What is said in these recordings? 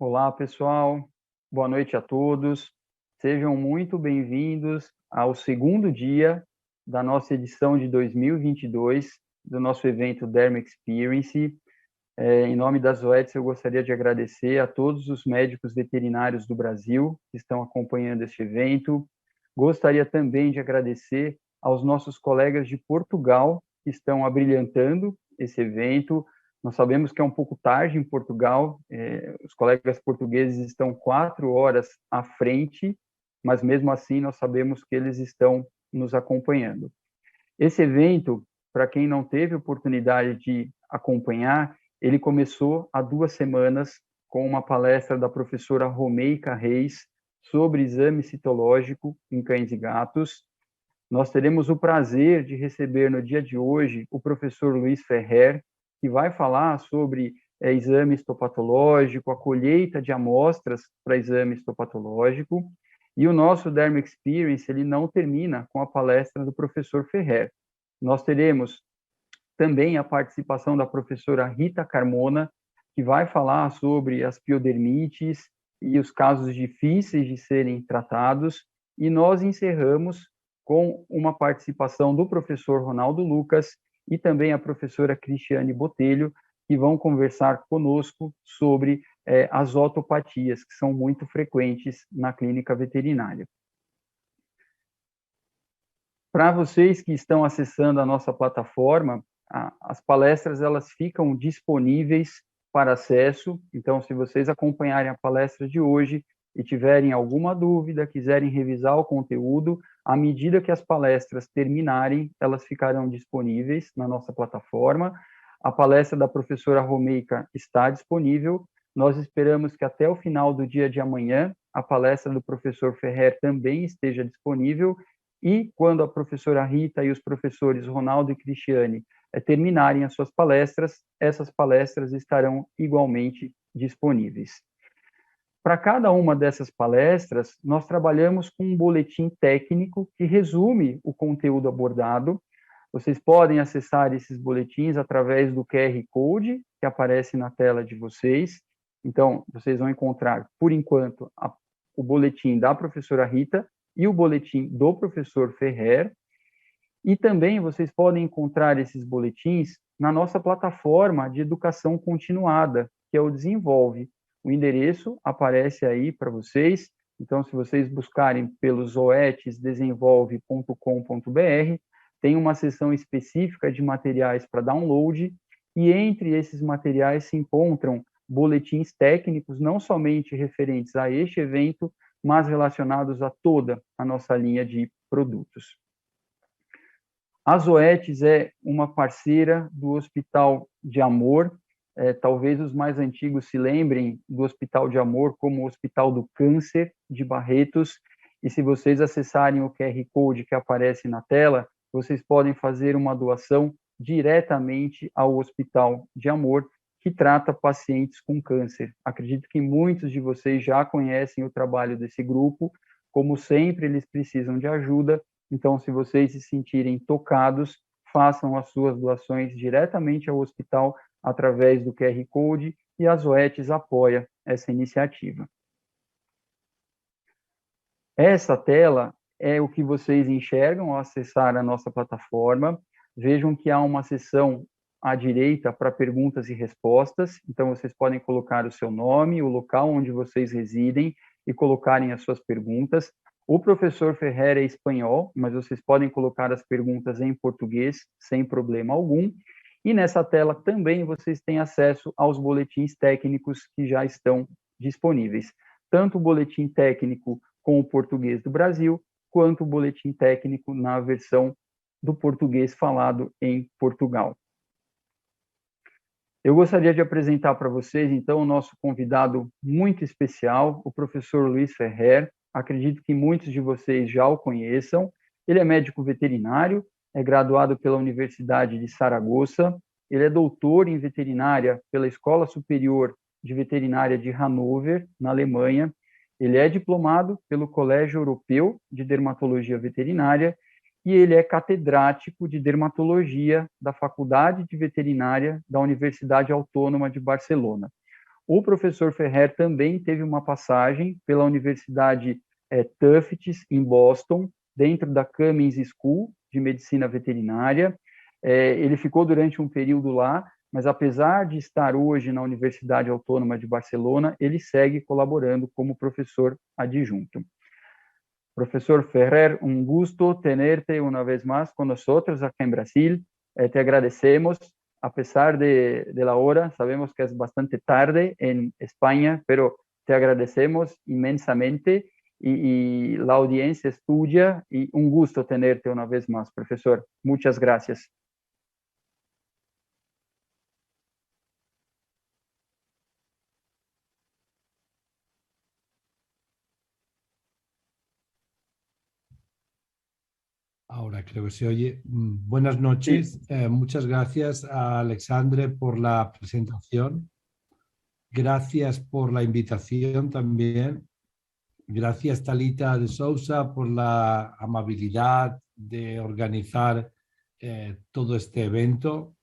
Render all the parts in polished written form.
Olá, pessoal. Boa noite a todos. Sejam muito bem-vindos ao segundo dia da nossa edição de 2022 do nosso evento Derma Experience. Em nome da Zoetis, eu gostaria de agradecer a todos os médicos veterinários do Brasil que estão acompanhando este evento. Gostaria também de agradecer aos nossos colegas de Portugal que estão abrilhantando esse evento. Nós sabemos que é um pouco tarde em Portugal, os colegas portugueses estão 4 horas à frente, mas mesmo assim nós sabemos que eles estão nos acompanhando. Esse evento, para quem não teve oportunidade de acompanhar, ele começou há 2 semanas com uma palestra da professora Romeica Reis sobre exame citológico em cães e gatos. Nós teremos o prazer de receber no dia de hoje o professor Luiz Ferrer, que vai falar sobre exame histopatológico, a colheita de amostras para exame histopatológico. E o nosso Derma Experience ele não termina com a palestra do professor Ferrer. Nós teremos também a participação da professora Rita Carmona, que vai falar sobre as piodermites e os casos difíceis de serem tratados. E nós encerramos com uma participação do professor Ronaldo Lucas e também a professora Cristiane Botelho, que vão conversar conosco sobre as otopatias, que são muito frequentes na clínica veterinária. Para vocês que estão acessando a nossa plataforma, as palestras elas ficam disponíveis para acesso. Então, se vocês acompanharem a palestra de hoje e tiverem alguma dúvida, quiserem revisar o conteúdo, à medida que as palestras terminarem, elas ficarão disponíveis na nossa plataforma. A palestra da professora Romeica está disponível. Nós esperamos que até o final do dia de amanhã, a palestra do professor Ferrer também esteja disponível. E quando a professora Rita e os professores Ronaldo e Cristiane terminarem as suas palestras, essas palestras estarão igualmente disponíveis. Para cada uma dessas palestras, nós trabalhamos com um boletim técnico que resume o conteúdo abordado. Vocês podem acessar esses boletins através do QR Code que aparece na tela de vocês. Então, vocês vão encontrar, por enquanto, o boletim da professora Rita e o boletim do professor Ferrer. E também vocês podem encontrar esses boletins na nossa plataforma de educação continuada, que é o Desenvolve. O endereço aparece aí para vocês. Então, se vocês buscarem pelo zoetesdesenvolve.com.br, tem uma seção específica de materiais para download, e entre esses materiais se encontram boletins técnicos, não somente referentes a este evento, mas relacionados a toda a nossa linha de produtos. A Zoetis é uma parceira do Hospital de Amor. Talvez os mais antigos se lembrem do Hospital de Amor como o Hospital do Câncer de Barretos. E se vocês acessarem o QR Code que aparece na tela, vocês podem fazer uma doação diretamente ao Hospital de Amor, que trata pacientes com câncer. Acredito que muitos de vocês já conhecem o trabalho desse grupo. Como sempre, eles precisam de ajuda. Então, se vocês se sentirem tocados, façam as suas doações diretamente ao hospital através do QR Code, e a Zoetis apoia essa iniciativa. Essa tela é o que vocês enxergam ao acessar a nossa plataforma. Vejam que há uma seção à direita para perguntas e respostas. Então, vocês podem colocar o seu nome, o local onde vocês residem e colocarem as suas perguntas. O professor Ferrer é espanhol, mas vocês podem colocar as perguntas em português sem problema algum. E nessa tela também vocês têm acesso aos boletins técnicos que já estão disponíveis. Tanto o boletim técnico com o português do Brasil, quanto o boletim técnico na versão do português falado em Portugal. Eu gostaria de apresentar para vocês, então, o nosso convidado muito especial, o professor Luiz Ferrer. Acredito que muitos de vocês já o conheçam. Ele é médico veterinário, é graduado pela Universidade de Saragoça, ele é doutor em veterinária pela Escola Superior de Veterinária de Hannover, na Alemanha. Ele é diplomado pelo Colégio Europeu de Dermatologia Veterinária e ele é catedrático de dermatologia da Faculdade de Veterinária da Universidade Autônoma de Barcelona. O professor Ferrer também teve uma passagem pela Universidade Tufts, em Boston, dentro da Cummings School de Medicina Veterinária. Ele ficou durante um período lá, mas apesar de estar hoje na Universidade Autônoma de Barcelona, ele segue colaborando como professor adjunto. Profesor Ferrer, un gusto tenerte una vez más con nosotros acá en Brasil. Te agradecemos, a pesar de la hora, sabemos que es bastante tarde en España, pero te agradecemos inmensamente y la audiencia es tuya y un gusto tenerte una vez más, profesor. Muchas gracias. Ahora creo que se oye. Buenas noches. Sí. Muchas gracias a Alexandre por la presentación. Gracias por la invitación también. Gracias, Talita de Sousa, por la amabilidad de organizar todo este evento.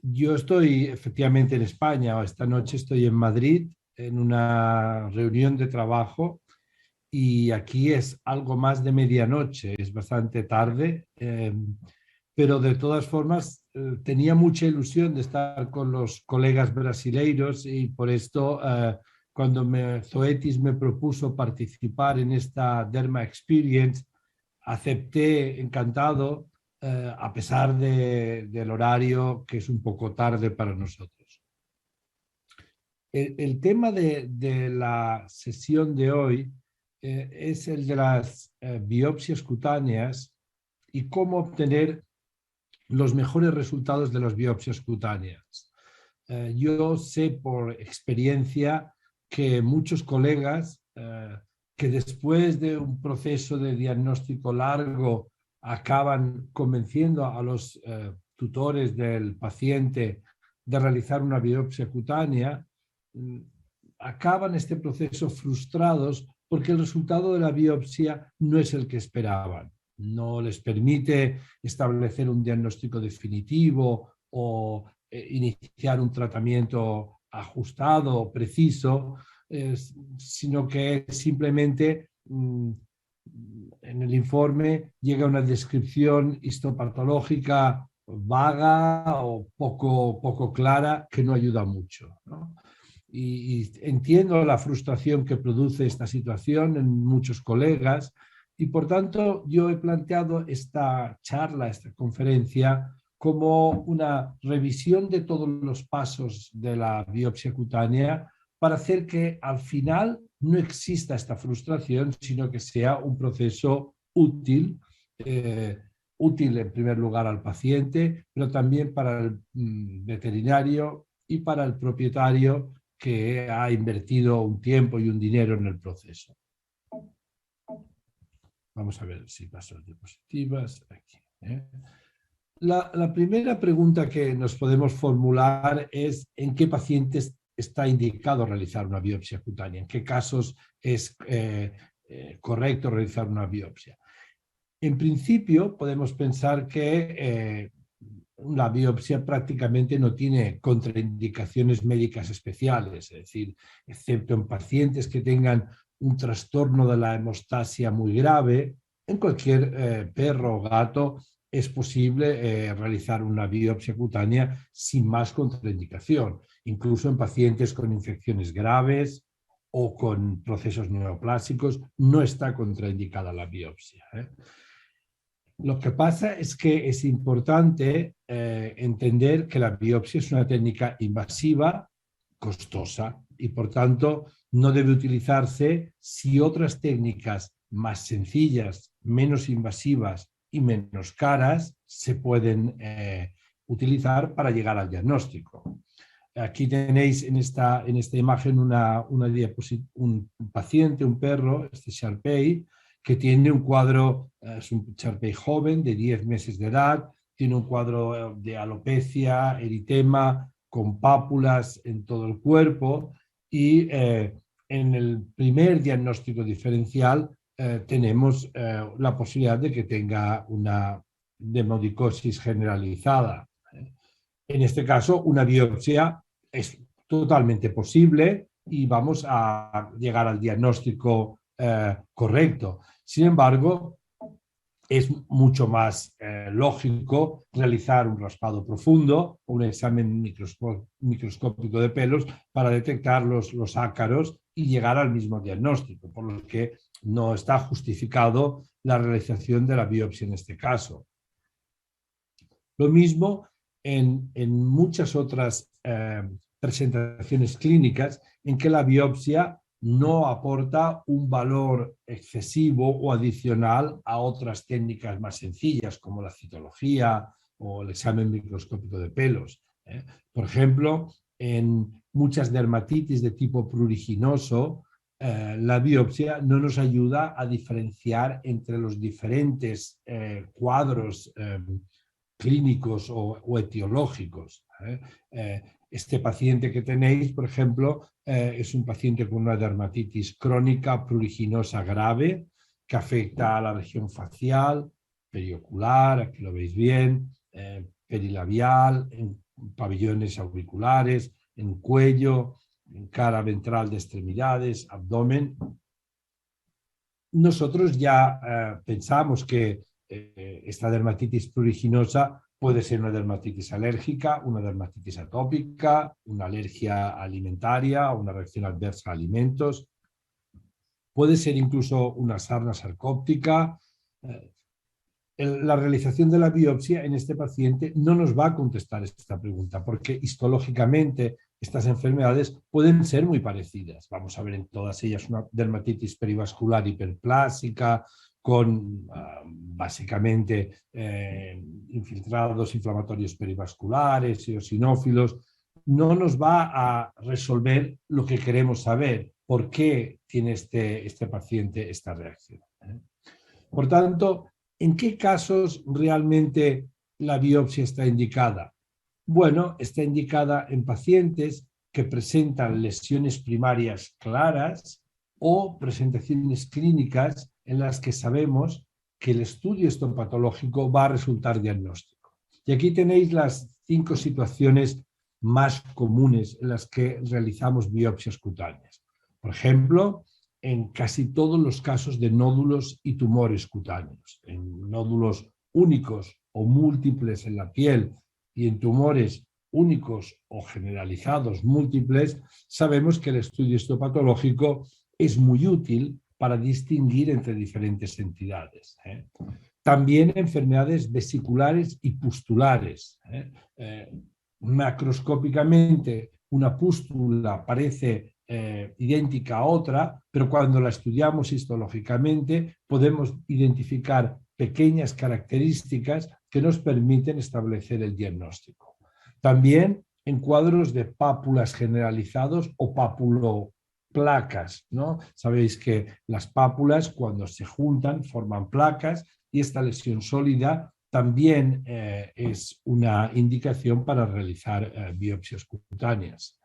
Yo estoy efectivamente en España. Esta noche estoy en Madrid en una reunión de trabajo. Y aquí es algo más de medianoche, es bastante tarde, pero de todas formas tenía mucha ilusión de estar con los colegas brasileiros y por esto cuando Zoetis me propuso participar en esta Derma Experience, acepté encantado a pesar del horario que es un poco tarde para nosotros. El tema de la sesión de hoy es el de las biopsias cutáneas y cómo obtener los mejores resultados de las biopsias cutáneas. Yo sé por experiencia que muchos colegas que después de un proceso de diagnóstico largo acaban convenciendo a los tutores del paciente de realizar una biopsia cutánea, acaban este proceso frustrados porque el resultado de la biopsia no es el que esperaban. No les permite establecer un diagnóstico definitivo o iniciar un tratamiento ajustado, preciso, sino que simplemente en el informe llega una descripción histopatológica vaga o poco clara que no ayuda mucho, ¿no? Y entiendo la frustración que produce esta situación en muchos colegas y por tanto yo he planteado esta charla, esta conferencia como una revisión de todos los pasos de la biopsia cutánea para hacer que al final no exista esta frustración, sino que sea un proceso útil, útil en primer lugar al paciente, pero también para el veterinario y para el propietario que ha invertido un tiempo y un dinero en el proceso. Vamos a ver si paso las diapositivas. Aquí, La primera pregunta que nos podemos formular es ¿en qué pacientes está indicado realizar una biopsia cutánea? ¿En qué casos es correcto realizar una biopsia? En principio podemos pensar que la biopsia prácticamente no tiene contraindicaciones médicas especiales, es decir, excepto en pacientes que tengan un trastorno de la hemostasia muy grave, en cualquier perro o gato es posible realizar una biopsia cutánea sin más contraindicación, incluso en pacientes con infecciones graves o con procesos neoplásicos no está contraindicada la biopsia. Lo que pasa es que es importante entender que la biopsia es una técnica invasiva, costosa y por tanto no debe utilizarse si otras técnicas más sencillas, menos invasivas y menos caras se pueden utilizar para llegar al diagnóstico. Aquí tenéis en esta imagen un paciente, un perro, este Shar-Pei, que tiene un cuadro, es un Shar-Pei joven de 10 meses de edad, tiene un cuadro de alopecia, eritema, con pápulas en todo el cuerpo y en el primer diagnóstico diferencial tenemos la posibilidad de que tenga una demodicosis generalizada. En este caso, una biopsia es totalmente posible y vamos a llegar al diagnóstico correcto. Sin embargo, es mucho más lógico realizar un raspado profundo o un examen microscópico de pelos para detectar los ácaros y llegar al mismo diagnóstico, por lo que no está justificado la realización de la biopsia en este caso. Lo mismo en muchas otras presentaciones clínicas en que la biopsia no aporta un valor excesivo o adicional a otras técnicas más sencillas como la citología o el examen microscópico de pelos. Por ejemplo, en muchas dermatitis de tipo pruriginoso, la biopsia no nos ayuda a diferenciar entre los diferentes cuadros clínicos o etiológicos. Este paciente que tenéis, por ejemplo, es un paciente con una dermatitis crónica pruriginosa grave que afecta a la región facial, periocular, aquí lo veis bien, perilabial, en pabellones auriculares, en cuello, en cara ventral de extremidades, abdomen. Nosotros ya pensamos que esta dermatitis pruriginosa puede ser una dermatitis alérgica, una dermatitis atópica, una alergia alimentaria o una reacción adversa a alimentos. Puede ser incluso una sarna sarcóptica. La realización de la biopsia en este paciente no nos va a contestar esta pregunta porque histológicamente estas enfermedades pueden ser muy parecidas. Vamos a ver en todas ellas una dermatitis perivascular hiperplásica con básicamente infiltrados inflamatorios perivasculares, eosinófilos. No nos va a resolver lo que queremos saber, por qué tiene este paciente esta reacción. Por tanto, ¿en qué casos realmente la biopsia está indicada? Bueno, está indicada en pacientes que presentan lesiones primarias claras o presentaciones clínicas en las que sabemos que el estudio histopatológico va a resultar diagnóstico. Y aquí tenéis las 5 situaciones más comunes en las que realizamos biopsias cutáneas. Por ejemplo, en casi todos los casos de nódulos y tumores cutáneos, en nódulos únicos o múltiples en la piel y en tumores únicos o generalizados múltiples, sabemos que el estudio histopatológico es muy útil para distinguir entre diferentes entidades. También enfermedades vesiculares y pustulares. Macroscópicamente, una pústula parece idéntica a otra, pero cuando la estudiamos histológicamente podemos identificar pequeñas características que nos permiten establecer el diagnóstico. También en cuadros de pápulas generalizados o papuloplacas, ¿no? Sabéis que las pápulas cuando se juntan forman placas y esta lesión sólida también es una indicación para realizar biopsias cutáneas.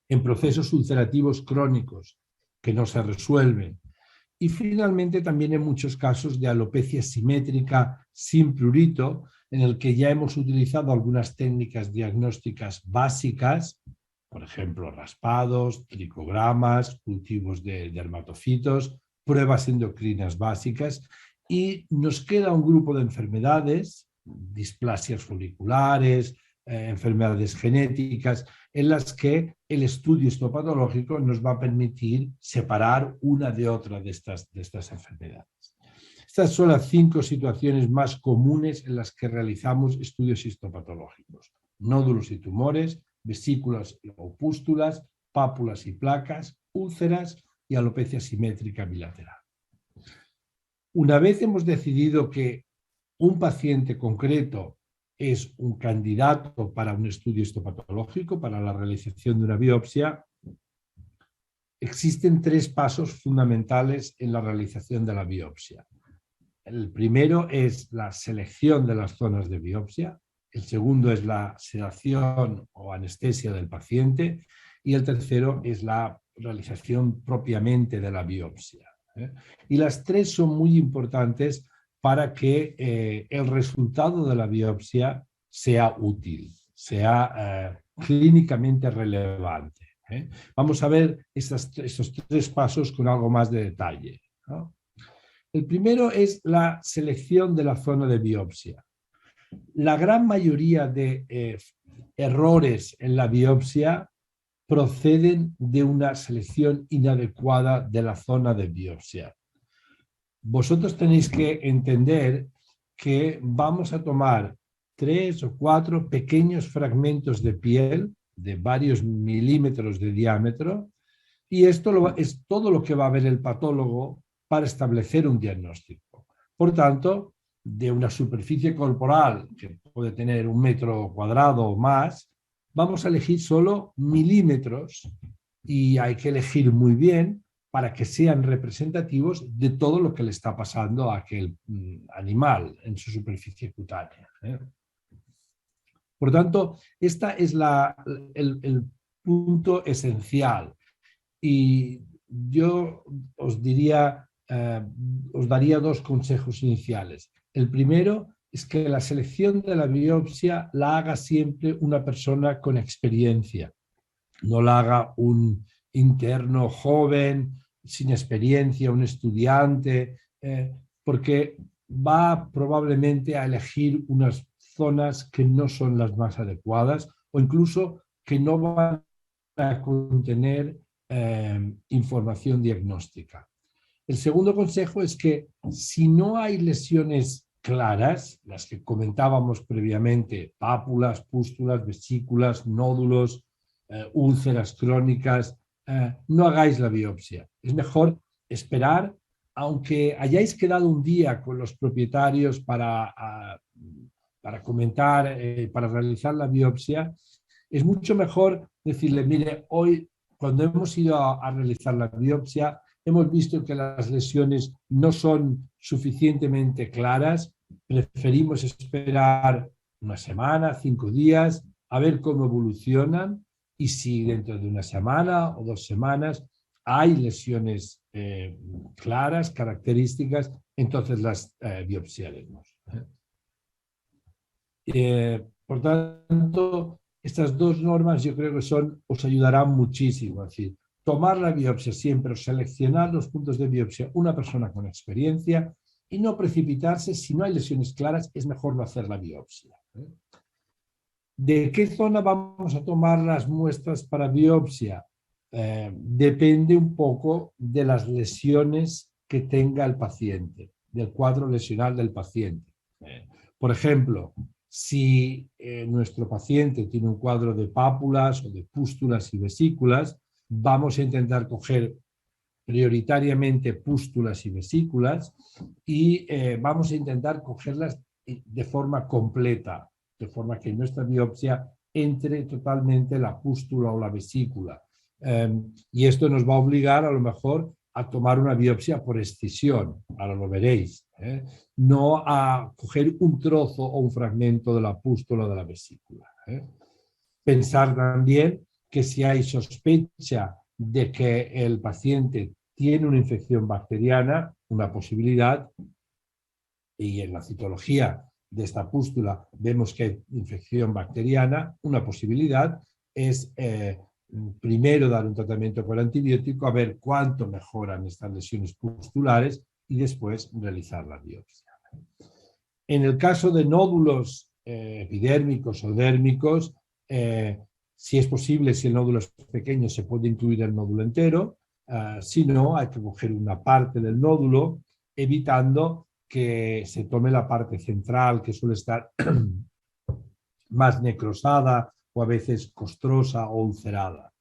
En procesos ulcerativos crónicos que no se resuelven. Y finalmente también en muchos casos de alopecia simétrica sin prurito, en el que ya hemos utilizado algunas técnicas diagnósticas básicas, por ejemplo, raspados, tricogramas, cultivos de dermatofitos, pruebas endocrinas básicas, y nos queda un grupo de enfermedades, displasias foliculares, enfermedades genéticas, en las que el estudio histopatológico nos va a permitir separar una de otra de estas enfermedades. Estas son las 5 situaciones más comunes en las que realizamos estudios histopatológicos: nódulos y tumores, vesículas o pústulas, pápulas y placas, úlceras y alopecia simétrica bilateral. Una vez hemos decidido que un paciente concreto es un candidato para un estudio histopatológico, para la realización de una biopsia, existen 3 pasos fundamentales en la realización de la biopsia. El primero es la selección de las zonas de biopsia, el segundo es la sedación o anestesia del paciente y el tercero es la realización propiamente de la biopsia. Y las 3 son muy importantes para que el resultado de la biopsia sea útil, sea clínicamente relevante. Vamos a ver estos 3 pasos con algo más de detalle, ¿no? El primero es la selección de la zona de biopsia. La gran mayoría de errores en la biopsia proceden de una selección inadecuada de la zona de biopsia. Vosotros tenéis que entender que vamos a tomar 3 o 4 pequeños fragmentos de piel de varios milímetros de diámetro, y esto es todo lo que va a ver el patólogo para establecer un diagnóstico. Por tanto, de una superficie corporal que puede tener 1 metro cuadrado o más, vamos a elegir solo milímetros, y hay que elegir muy bien para que sean representativos de todo lo que le está pasando a aquel animal en su superficie cutánea. Por tanto, este es el punto esencial. Y yo os daría 2 consejos iniciales. El primero es que la selección de la biopsia la haga siempre una persona con experiencia. No la haga un interno joven, sin experiencia, un estudiante, porque va probablemente a elegir unas zonas que no son las más adecuadas, o incluso que no van a contener información diagnóstica. El segundo consejo es que si no hay lesiones claras, las que comentábamos previamente, pápulas, pústulas, vesículas, nódulos, úlceras crónicas, no hagáis la biopsia. Es mejor esperar, aunque hayáis quedado un día con los propietarios para comentar, para realizar la biopsia. Es mucho mejor decirle, mire, hoy cuando hemos ido a realizar la biopsia hemos visto que las lesiones no son suficientemente claras, preferimos esperar 1 semana, 5 días, a ver cómo evolucionan, y si dentro de 1 semana o 2 semanas hay lesiones claras, características, entonces las biopsiaremos. Por tanto, estas 2 normas yo creo que os ayudarán muchísimo. Es decir, tomar la biopsia siempre, seleccionar los puntos de biopsia una persona con experiencia, y no precipitarse. Si no hay lesiones claras, es mejor no hacer la biopsia. ¿De qué zona vamos a tomar las muestras para biopsia? Depende un poco de las lesiones que tenga el paciente, del cuadro lesional del paciente. Por ejemplo, si nuestro paciente tiene un cuadro de pápulas o de pústulas y vesículas, vamos a intentar coger prioritariamente pústulas y vesículas, y vamos a intentar cogerlas de forma completa, de forma que en nuestra biopsia entre totalmente la pústula o la vesícula. Y esto nos va a obligar a lo mejor a tomar una biopsia por excisión, ahora lo veréis, no a coger un trozo o un fragmento de la pústula o de la vesícula. Pensar también que si hay sospecha de que el paciente tiene una infección bacteriana, una posibilidad, y en la citología de esta pústula vemos que hay infección bacteriana, una posibilidad es primero dar un tratamiento con antibiótico, a ver cuánto mejoran estas lesiones pustulares, y después realizar la biopsia. En el caso de nódulos epidérmicos o dérmicos, si es posible, si el nódulo es pequeño, se puede incluir el nódulo entero. Si no, hay que coger una parte del nódulo, evitando que se tome la parte central, que suele estar más necrosada o a veces costrosa o ulcerada.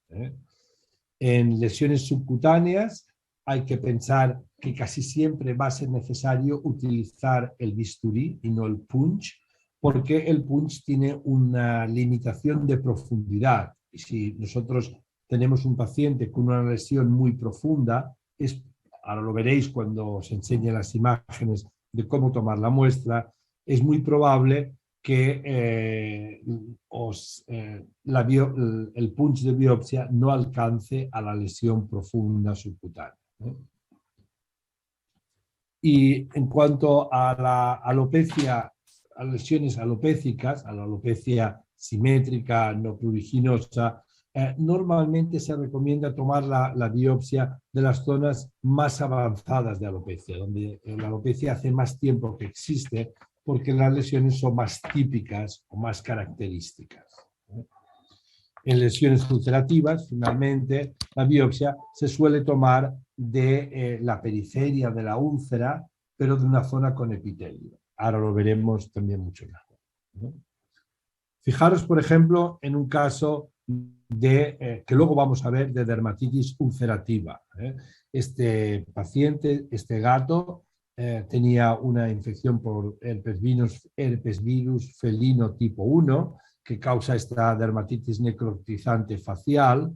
En lesiones subcutáneas hay que pensar que casi siempre va a ser necesario utilizar el bisturí y no el punch, porque el punch tiene una limitación de profundidad. Y si nosotros tenemos un paciente con una lesión muy profunda, ahora lo veréis cuando os enseñe las imágenes de cómo tomar la muestra, es muy probable que el punch de biopsia no alcance a la lesión profunda subcutánea. Y en cuanto a la alopecia, a lesiones alopécicas, a la alopecia simétrica, no pruriginosa, normalmente se recomienda tomar la biopsia de las zonas más avanzadas de alopecia, donde la alopecia hace más tiempo que existe, porque las lesiones son más típicas o más características. En lesiones ulcerativas, finalmente, la biopsia se suele tomar de la periferia de la úlcera, pero de una zona con epitelio. Ahora lo veremos también mucho mejor, ¿no? Fijaros, por ejemplo, en un caso que luego vamos a ver, de dermatitis ulcerativa. Este paciente, este gato, tenía una infección por herpes virus felino tipo 1, que causa esta dermatitis necrotizante facial.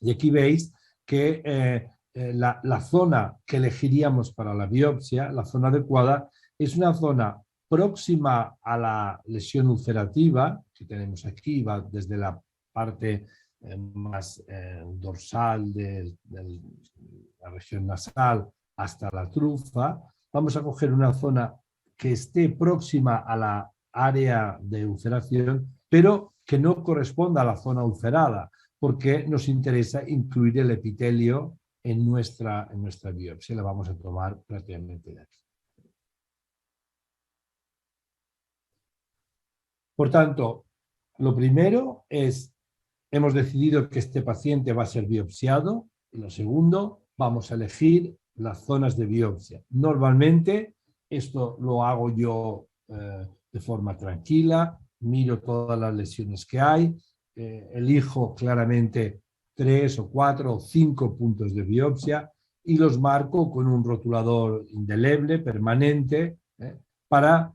Y aquí veis que la zona que elegiríamos para la biopsia, la zona adecuada, es una zona próxima a la lesión ulcerativa, que tenemos aquí, va desde la parte más dorsal de la región nasal hasta la trufa. Vamos a coger una zona que esté próxima a la área de ulceración, pero que no corresponda a la zona ulcerada, porque nos interesa incluir el epitelio en nuestra biopsia. La vamos a tomar prácticamente de aquí. Por tanto, lo primero es, hemos decidido que este paciente va a ser biopsiado, y lo segundo, vamos a elegir las zonas de biopsia. Normalmente, esto lo hago yo de forma tranquila, miro todas las lesiones que hay, elijo claramente 3 o 4 o 5 puntos de biopsia y los marco con un rotulador indeleble, permanente, para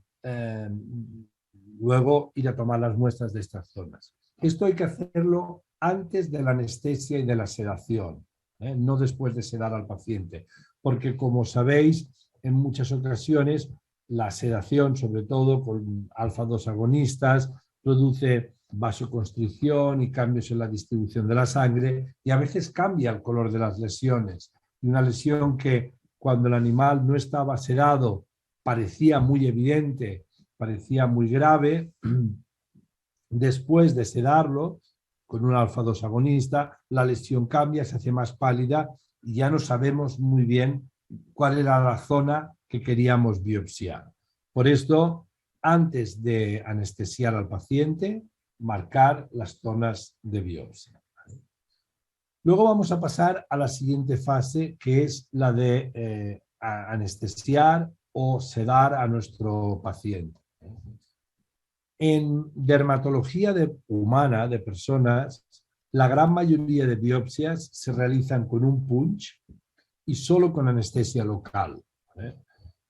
luego ir a tomar las muestras de estas zonas. Esto hay que hacerlo antes de la anestesia y de la sedación, no después de sedar al paciente, porque como sabéis, en muchas ocasiones la sedación, sobre todo con alfa-2 agonistas, produce vasoconstricción y cambios en la distribución de la sangre y a veces cambia el color de las lesiones. Y una lesión que cuando el animal no estaba sedado parecía muy evidente, parecía muy grave, después de sedarlo con un alfa-2 agonista, la lesión cambia, se hace más pálida y ya no sabemos muy bien cuál era la zona que queríamos biopsiar. Por esto, antes de anestesiar al paciente, marcar las zonas de biopsia. Luego vamos a pasar a la siguiente fase, que es la de anestesiar o sedar a nuestro paciente. En dermatología humana de personas, la gran mayoría de biopsias se realizan con un punch y solo con anestesia local.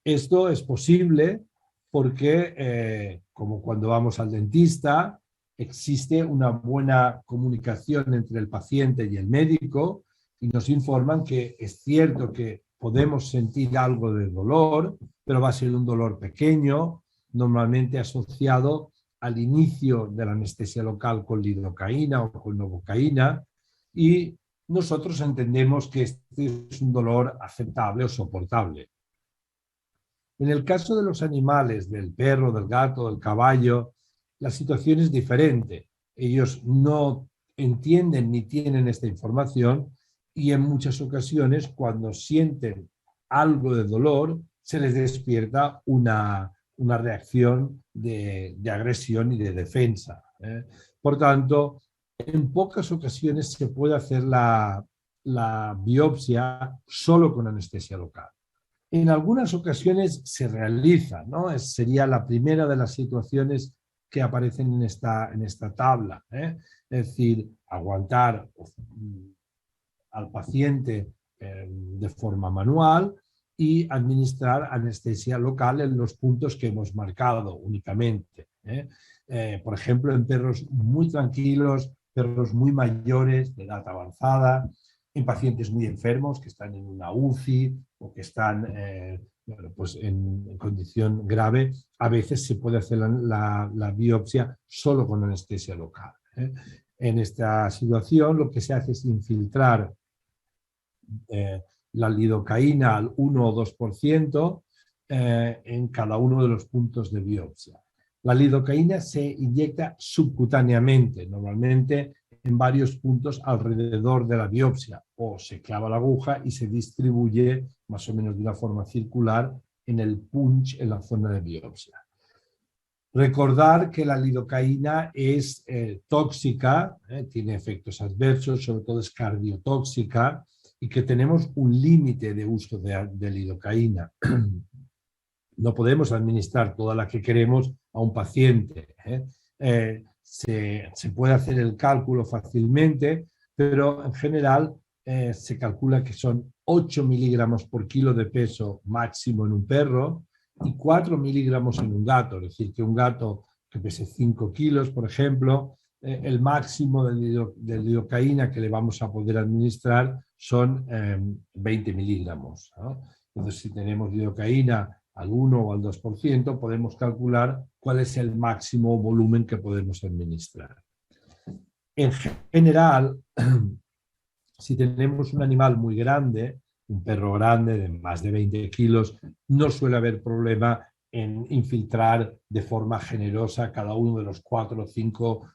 Esto es posible porque, como cuando vamos al dentista, existe una buena comunicación entre el paciente y el médico y nos informan que es cierto que podemos sentir algo de dolor, pero va a ser un dolor pequeño, normalmente asociado al inicio de la anestesia local con lidocaína o con novocaína, y nosotros entendemos que este es un dolor aceptable o soportable. En el caso de los animales, del perro, del gato, del caballo, la situación es diferente. Ellos no entienden ni tienen esta información y en muchas ocasiones cuando sienten algo de dolor se les despierta una reacción de agresión y de defensa. Por tanto, en pocas ocasiones se puede hacer la biopsia solo con anestesia local. En algunas ocasiones se realiza, ¿no? Sería la primera de las situaciones que aparecen en esta tabla. Es decir, aguantar al paciente de forma manual y administrar anestesia local en los puntos que hemos marcado únicamente. Por ejemplo, en perros muy tranquilos, perros muy mayores, de edad avanzada, en pacientes muy enfermos que están en una UCI o que están pues en condición grave, a veces se puede hacer la biopsia solo con anestesia local. En esta situación lo que se hace es infiltrar la lidocaína al 1 o 2% en cada uno de los puntos de biopsia. La lidocaína se inyecta subcutáneamente, normalmente en varios puntos alrededor de la biopsia, o se clava la aguja y se distribuye más o menos de una forma circular en el punch, en la zona de biopsia. Recordar que la lidocaína es tóxica, tiene efectos adversos, sobre todo es cardiotóxica, y que tenemos un límite de uso de lidocaína. No podemos administrar toda la que queremos a un paciente. Se puede hacer el cálculo fácilmente, pero en general se calcula que son 8 miligramos por kilo de peso máximo en un perro y 4 miligramos en un gato. Es decir, que un gato que pese 5 kilos, por ejemplo, el máximo de lidocaína que le vamos a poder administrar son 20 miligramos, ¿no? Entonces, si tenemos lidocaína al 1 o al 2%, podemos calcular cuál es el máximo volumen que podemos administrar. En general, si tenemos un animal muy grande, un perro grande de más de 20 kilos, no suele haber problema en infiltrar de forma generosa cada uno de los 4 o 5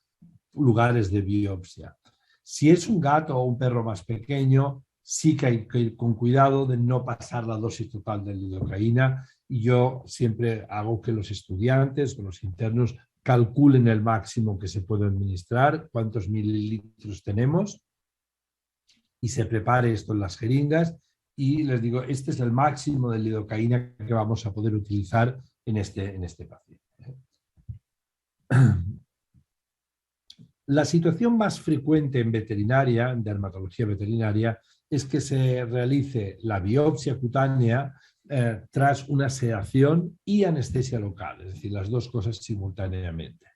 lugares de biopsia. Si es un gato o un perro más pequeño, sí que hay que ir con cuidado de no pasar la dosis total de lidocaína, y yo siempre hago que los estudiantes o los internos calculen el máximo que se puede administrar, cuántos mililitros tenemos, y se prepare esto en las jeringas y les digo, este es el máximo de lidocaína que vamos a poder utilizar en este paciente. La situación más frecuente en veterinaria, en dermatología veterinaria, es que se realice la biopsia cutánea tras una sedación y anestesia local, es decir, las dos cosas simultáneamente.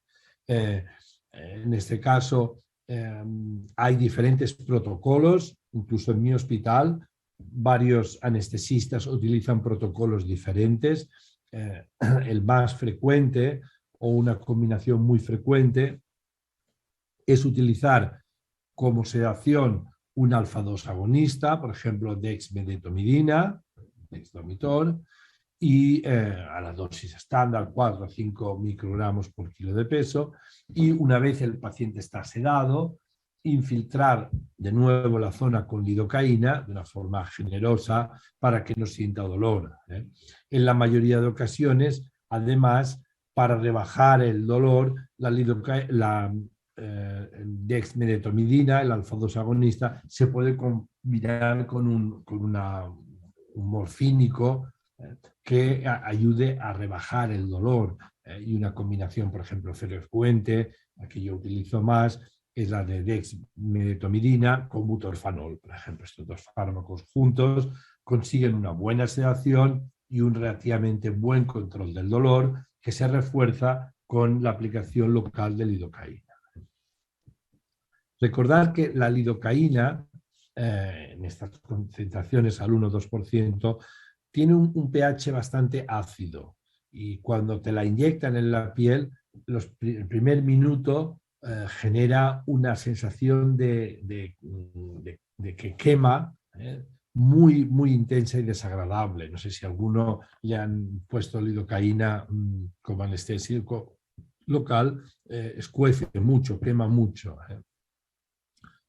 En este caso hay diferentes protocolos, incluso en mi hospital varios anestesistas utilizan protocolos diferentes. El más frecuente o una combinación muy frecuente es utilizar como sedación un alfa-2 agonista, por ejemplo, dexmedetomidina, dexdomitor, y a la dosis estándar, 4 a 5 microgramos por kilo de peso, y una vez el paciente está sedado, infiltrar de nuevo la zona con lidocaína de una forma generosa para que no sienta dolor. En la mayoría de ocasiones, además, para rebajar el dolor, la dexmedetomidina, el alfa-2 agonista, se puede combinar con un morfínico que ayude a rebajar el dolor. Y una combinación, por ejemplo, frecuente, la que yo utilizo más, es la de dexmedetomidina con butorfanol. Por ejemplo, estos dos fármacos juntos consiguen una buena sedación y un relativamente buen control del dolor que se refuerza con la aplicación local de lidocaína. Recordar que la lidocaína, en estas concentraciones al 1-2%, tiene un pH bastante ácido, y cuando te la inyectan en la piel, el primer minuto genera una sensación de que quema, muy, muy intensa y desagradable. No sé si a alguno le han puesto lidocaína como anestésico local, escuece mucho, quema mucho.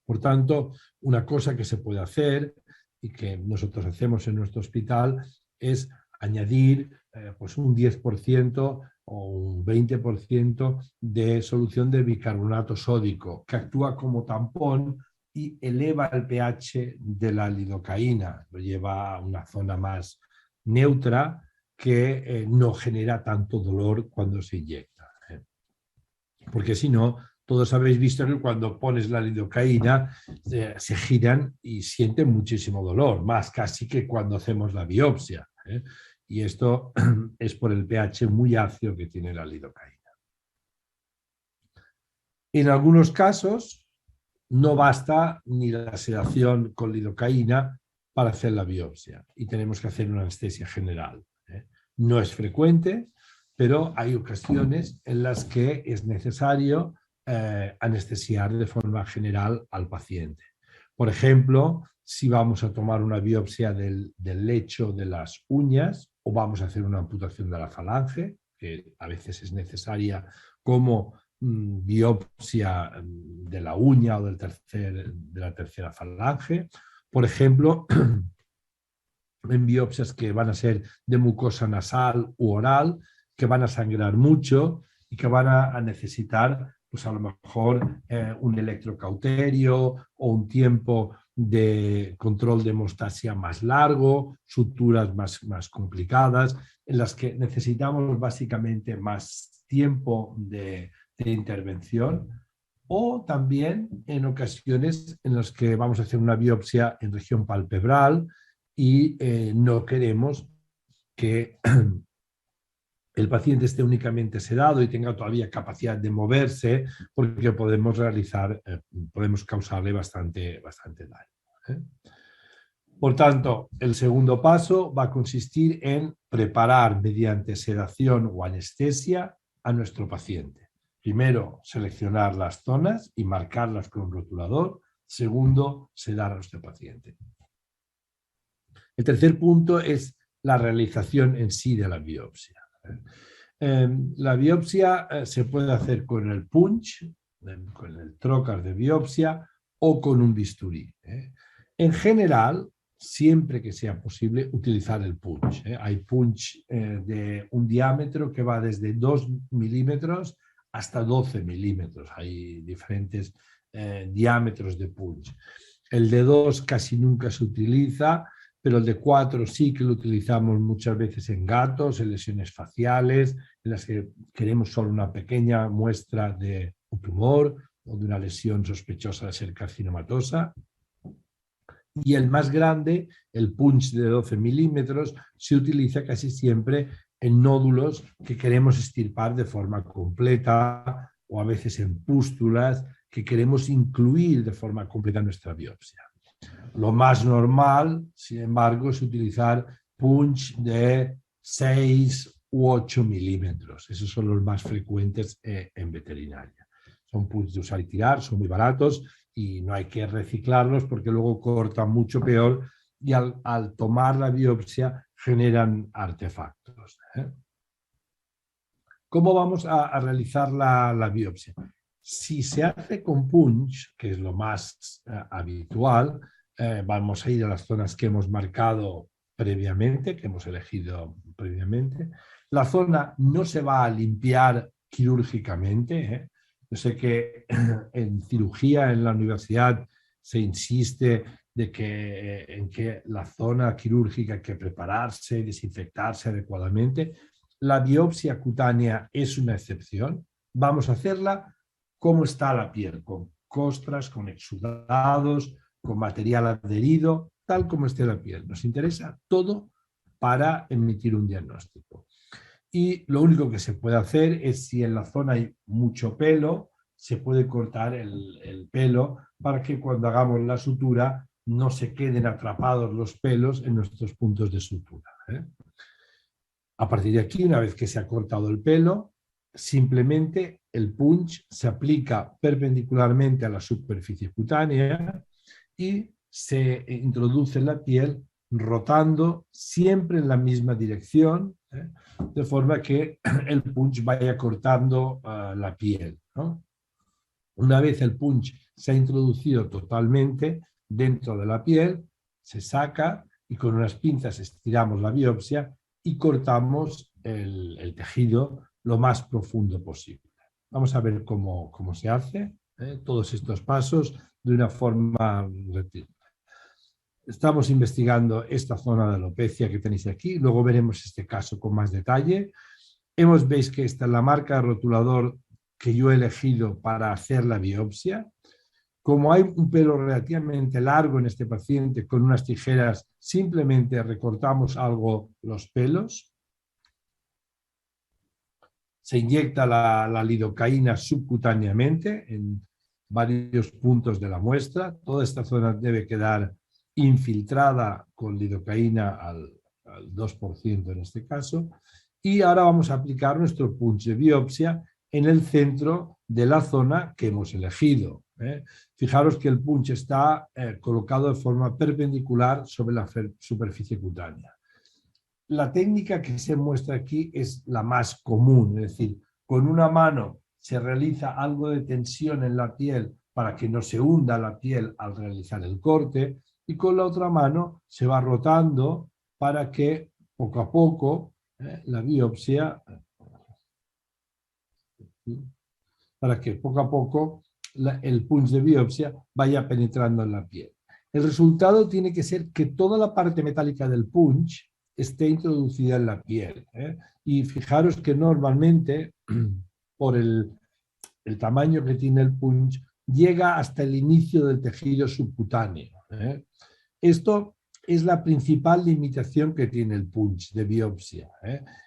Por tanto, una cosa que se puede hacer y que nosotros hacemos en nuestro hospital es añadir pues un 10% o un 20% de solución de bicarbonato sódico, que actúa como tampón y eleva el pH de la lidocaína, lo lleva a una zona más neutra que no genera tanto dolor cuando se inyecta. Porque si no, todos habéis visto que cuando pones la lidocaína se giran y sienten muchísimo dolor, más casi que cuando hacemos la biopsia. Y esto es por el pH muy ácido que tiene la lidocaína. En algunos casos no basta ni la sedación con lidocaína para hacer la biopsia y tenemos que hacer una anestesia general. No es frecuente, pero hay ocasiones en las que es necesario anestesiar de forma general al paciente. Por ejemplo, si vamos a tomar una biopsia del lecho de las uñas o vamos a hacer una amputación de la falange, que a veces es necesaria como biopsia de la uña o de la tercera falange. Por ejemplo, en biopsias que van a ser de mucosa nasal u oral, que van a sangrar mucho y que van a necesitar, pues a lo mejor, un electrocauterio o un tiempo de control de hemostasia más largo, suturas más complicadas, en las que necesitamos básicamente más tiempo de intervención, o también en ocasiones en las que vamos a hacer una biopsia en región palpebral y no queremos que el paciente esté únicamente sedado y tenga todavía capacidad de moverse, porque podemos causarle bastante daño. Por tanto, el segundo paso va a consistir en preparar mediante sedación o anestesia a nuestro paciente. Primero, seleccionar las zonas y marcarlas con un rotulador. Segundo, sedar a nuestro paciente. El tercer punto es la realización en sí de la biopsia. La biopsia se puede hacer con el punch, con el trocar de biopsia o con un bisturí. En general, siempre que sea posible, utilizar el punch. Hay punch de un diámetro que va desde 2 milímetros hasta 12 milímetros. Hay diferentes diámetros de punch. El de 2 casi nunca se utiliza, pero el de 4 sí que lo utilizamos muchas veces en gatos, en lesiones faciales, en las que queremos solo una pequeña muestra de un tumor o de una lesión sospechosa de ser carcinomatosa. Y el más grande, el punch de 12 milímetros, se utiliza casi siempre en nódulos que queremos extirpar de forma completa, o a veces en pústulas que queremos incluir de forma completa en nuestra biopsia. Lo más normal, sin embargo, es utilizar punch de 6 u 8 milímetros. Esos son los más frecuentes en veterinaria. Son punch de usar y tirar, son muy baratos y no hay que reciclarlos porque luego cortan mucho peor y al tomar la biopsia generan artefactos. ¿Cómo vamos a realizar la biopsia? Si se hace con punch, que es lo más habitual, vamos a ir a las zonas que hemos marcado previamente, que hemos elegido previamente. La zona no se va a limpiar quirúrgicamente. Yo sé que en cirugía en la universidad se insiste en que la zona quirúrgica hay que prepararse, desinfectarse adecuadamente. La biopsia cutánea es una excepción. Vamos a hacerla como está la piel, con costras, con exudados, con material adherido, tal como esté la piel. Nos interesa todo para emitir un diagnóstico. Y lo único que se puede hacer es, si en la zona hay mucho pelo, se puede cortar el pelo para que cuando hagamos la sutura no se queden atrapados los pelos en nuestros puntos de sutura. A partir de aquí, una vez que se ha cortado el pelo, simplemente el punch se aplica perpendicularmente a la superficie cutánea y se introduce en la piel rotando siempre en la misma dirección, de forma que el punch vaya cortando la piel, ¿no? Una vez el punch se ha introducido totalmente dentro de la piel, se saca y con unas pinzas estiramos la biopsia y cortamos el tejido lo más profundo posible. Vamos a ver cómo se hace todos estos pasos de una forma retina. Estamos investigando esta zona de alopecia que tenéis aquí, luego veremos este caso con más detalle. Veis que esta es la marca de rotulador que yo he elegido para hacer la biopsia. Como hay un pelo relativamente largo en este paciente, con unas tijeras simplemente recortamos algo los pelos. Se inyecta la lidocaína subcutáneamente en varios puntos de la muestra. Toda esta zona debe quedar infiltrada con lidocaína al 2% en este caso. Y ahora vamos a aplicar nuestro punch de biopsia en el centro de la zona que hemos elegido. Fijaros que el punch está colocado de forma perpendicular sobre la superficie cutánea. la técnica que se muestra aquí es la más común, es decir, con una mano se realiza algo de tensión en la piel para que no se hunda la piel al realizar el corte, y con la otra mano se va rotando para que poco a poco la biopsia, para que poco a poco el punch de biopsia vaya penetrando en la piel. El resultado tiene que ser que toda la parte metálica del punch esté introducida en la piel. Y fijaros que normalmente, por el tamaño que tiene el punch, llega hasta el inicio del tejido subcutáneo. Esto es la principal limitación que tiene el punch de biopsia.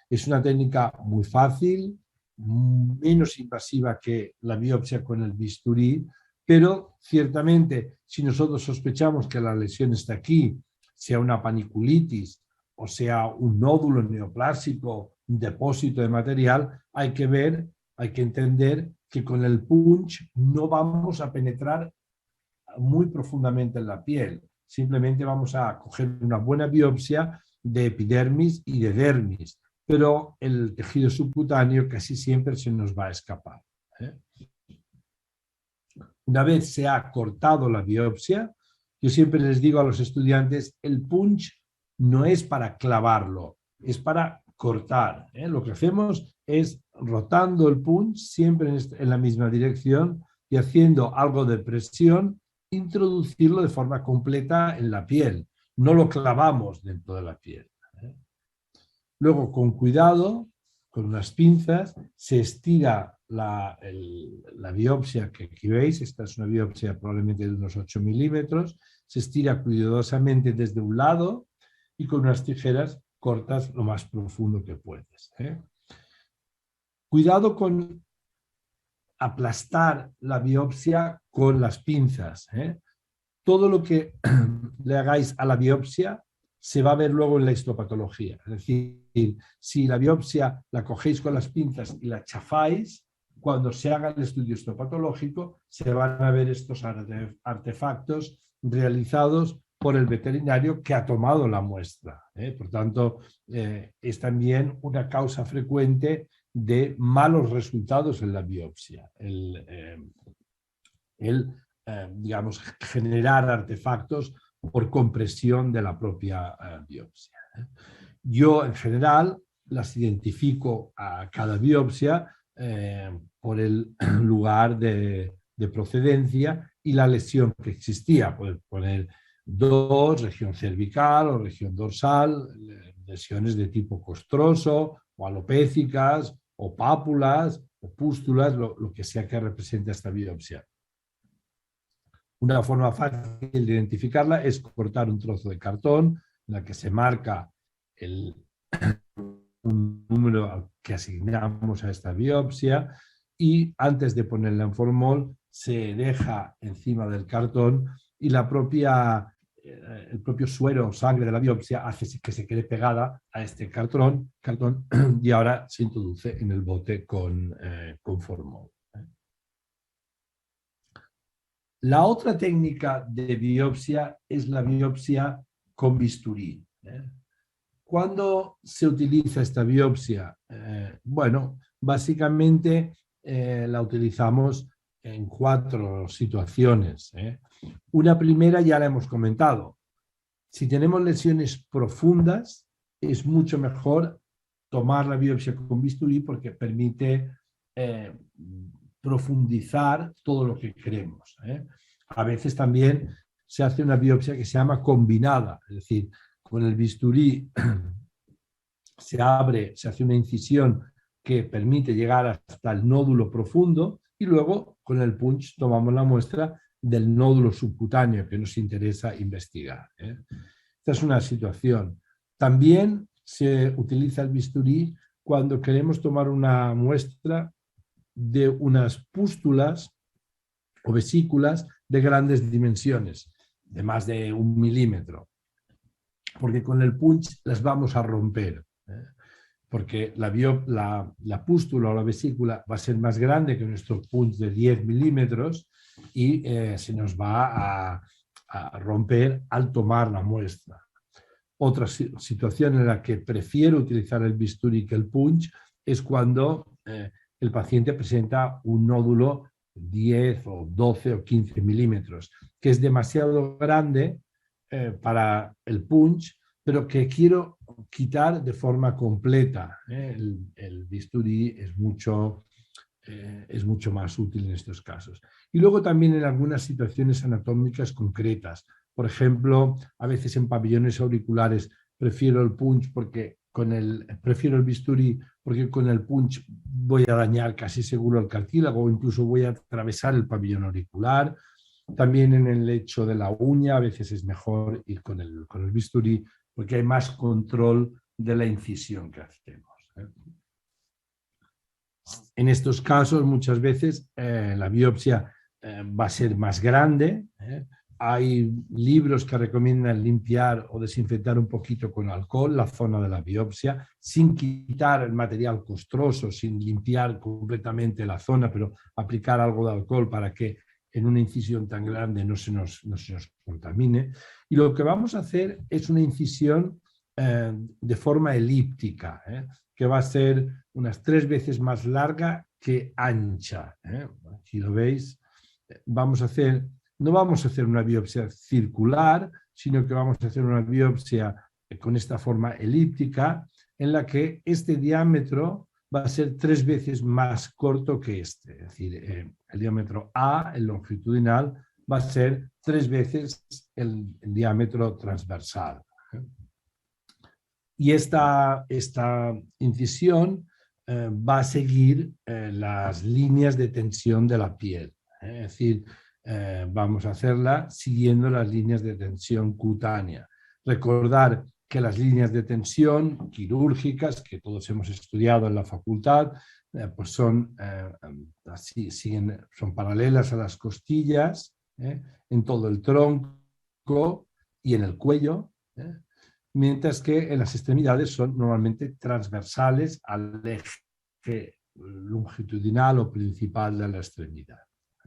Es una técnica muy fácil, menos invasiva que la biopsia con el bisturí, pero ciertamente si nosotros sospechamos que la lesión está aquí, sea una paniculitis o sea un nódulo neoplásico, un depósito de material, hay que ver, hay que entender que con el punch no vamos a penetrar muy profundamente en la piel. Simplemente vamos a coger una buena biopsia de epidermis y de dermis, pero el tejido subcutáneo casi siempre se nos va a escapar. Una vez se ha cortado la biopsia, yo siempre les digo a los estudiantes, el punch no es para clavarlo, es para cortar. Lo que hacemos es rotando el punch siempre en la misma dirección y haciendo algo de presión, introducirlo de forma completa en la piel. No lo clavamos dentro de la piel. Luego, con cuidado, con unas pinzas, se estira la biopsia que aquí veis. Esta es una biopsia probablemente de unos 8 milímetros. Se estira cuidadosamente desde un lado y con unas tijeras cortas lo más profundo que puedes. Cuidado con aplastar la biopsia con las pinzas. Todo lo que le hagáis a la biopsia se va a ver luego en la histopatología. Es decir, si la biopsia la cogéis con las pinzas y la chafáis, cuando se haga el estudio histopatológico se van a ver estos artefactos realizados por el veterinario que ha tomado la muestra. Por tanto, es también una causa frecuente de malos resultados en la biopsia. Digamos, generar artefactos por compresión de la propia biopsia. Yo, en general, las identifico a cada biopsia por el lugar de procedencia y la lesión que existía. Puedes poner región cervical o región dorsal, lesiones de tipo costroso o alopécicas o pápulas o pústulas, lo que sea que represente esta biopsia. Una forma fácil de identificarla es cortar un trozo de cartón en la que se marca un número que asignamos a esta biopsia y antes de ponerla en formol se deja encima del cartón y el propio suero o sangre de la biopsia hace que se quede pegada a este cartón y ahora se introduce en el bote con formol. La otra técnica de biopsia es la biopsia con bisturí. ¿Cuándo se utiliza esta biopsia? Bueno, básicamente la utilizamos en 4 situaciones. Una primera ya la hemos comentado. Si tenemos lesiones profundas, es mucho mejor tomar la biopsia con bisturí porque permite profundizar todo lo que queremos. A veces también se hace una biopsia que se llama combinada, es decir, con el bisturí se hace una incisión que permite llegar hasta el nódulo profundo y luego con el punch tomamos la muestra del nódulo subcutáneo que nos interesa investigar. Esta es una situación. También se utiliza el bisturí cuando queremos tomar una muestra de unas pústulas o vesículas de grandes dimensiones, de más de 1 milímetro, porque con el punch las vamos a romper, porque la pústula o la vesícula va a ser más grande que nuestro punch de 10 milímetros y se nos va a romper al tomar la muestra. Otra situación en la que prefiero utilizar el bisturí que el punch es cuando el paciente presenta un nódulo 10 o 12 o 15 milímetros, que es demasiado grande para el punch, pero que quiero quitar de forma completa. El bisturí es mucho más útil en estos casos. Y luego también en algunas situaciones anatómicas concretas. Por ejemplo, a veces en pabellones auriculares prefiero el punch prefiero el bisturí porque con el punch voy a dañar casi seguro el cartílago o incluso voy a atravesar el pabellón auricular. También en el lecho de la uña a veces es mejor ir con el bisturí porque hay más control de la incisión que hacemos. En estos casos muchas veces la biopsia va a ser más grande. Hay libros que recomiendan limpiar o desinfectar un poquito con alcohol la zona de la biopsia, sin quitar el material costroso, sin limpiar completamente la zona, pero aplicar algo de alcohol para que en una incisión tan grande no se nos contamine. Y lo que vamos a hacer es una incisión de forma elíptica, que va a ser unas 3 veces más larga que ancha. Aquí lo veis. No vamos a hacer una biopsia circular, sino que vamos a hacer una biopsia con esta forma elíptica, en la que este diámetro va a ser 3 veces más corto que este. Es decir, el diámetro A, el longitudinal, va a ser 3 veces el diámetro transversal. Y esta incisión va a seguir las líneas de tensión de la piel. Es decir, vamos a hacerla siguiendo las líneas de tensión cutánea. Recordar que las líneas de tensión quirúrgicas, que todos hemos estudiado en la facultad, pues son paralelas a las costillas, en todo el tronco y en el cuello, mientras que en las extremidades son normalmente transversales al eje longitudinal o principal de la extremidad.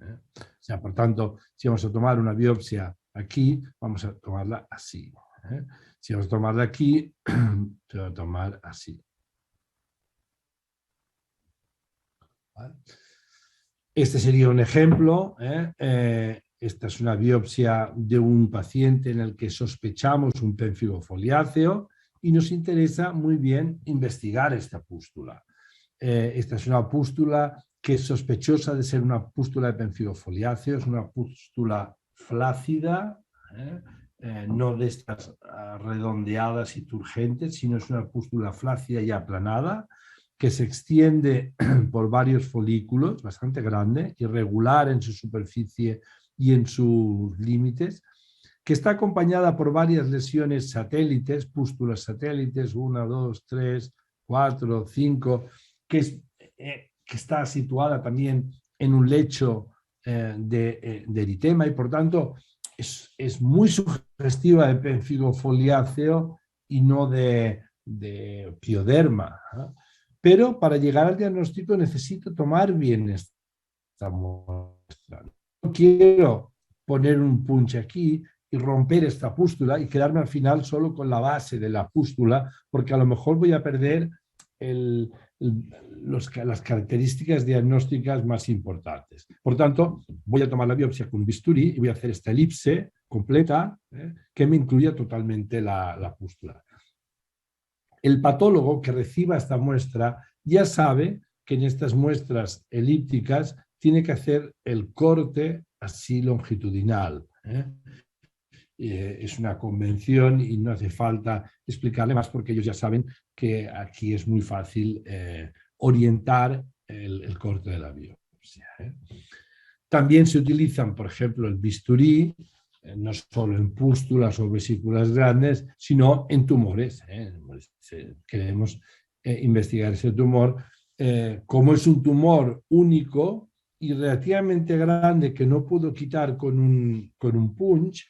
O sea, por tanto, si vamos a tomar una biopsia aquí, vamos a tomarla así. Si vamos a tomarla aquí, se va a tomar así. ¿Vale? Este sería un ejemplo. Esta es una biopsia de un paciente en el que sospechamos un pemfigo foliáceo y nos interesa muy bien investigar esta pústula. Esta es una pústula que es sospechosa de ser una pústula de pemfigo foliáceo, es una pústula flácida, no de estas redondeadas y turgentes, sino es una pústula flácida y aplanada, que se extiende por varios folículos, bastante grande, irregular en su superficie y en sus límites, que está acompañada por varias lesiones satélites, pústulas satélites, 1, 2, 3, 4, 5, que está situada también en un lecho de eritema y por tanto es muy sugestiva de pemfigo foliáceo y no de pioderma. Pero para llegar al diagnóstico necesito tomar bien esta muestra. No quiero poner un punch aquí y romper esta pústula y quedarme al final solo con la base de la pústula, porque a lo mejor voy a perder las características diagnósticas más importantes. Por tanto, voy a tomar la biopsia con bisturí y voy a hacer esta elipse completa que me incluya totalmente la pústula. El patólogo que reciba esta muestra ya sabe que en estas muestras elípticas tiene que hacer el corte así longitudinal. Es una convención y no hace falta explicarle más porque ellos ya saben que aquí es muy fácil orientar el corte de la biopsia. También se utilizan, por ejemplo, el bisturí, no solo en pústulas o vesículas grandes, sino en tumores. Queremos investigar ese tumor. Como es un tumor único y relativamente grande que no puedo quitar con un punch,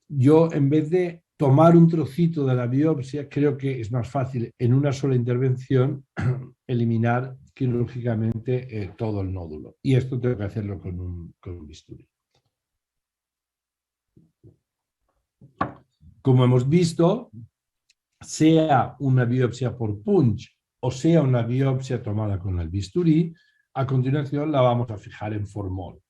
yo en vez de tomar un trocito de la biopsia, creo que es más fácil en una sola intervención eliminar quirúrgicamente todo el nódulo. Y esto tengo que hacerlo con un bisturí. Como hemos visto, sea una biopsia por punch o sea una biopsia tomada con el bisturí, a continuación la vamos a fijar en formol.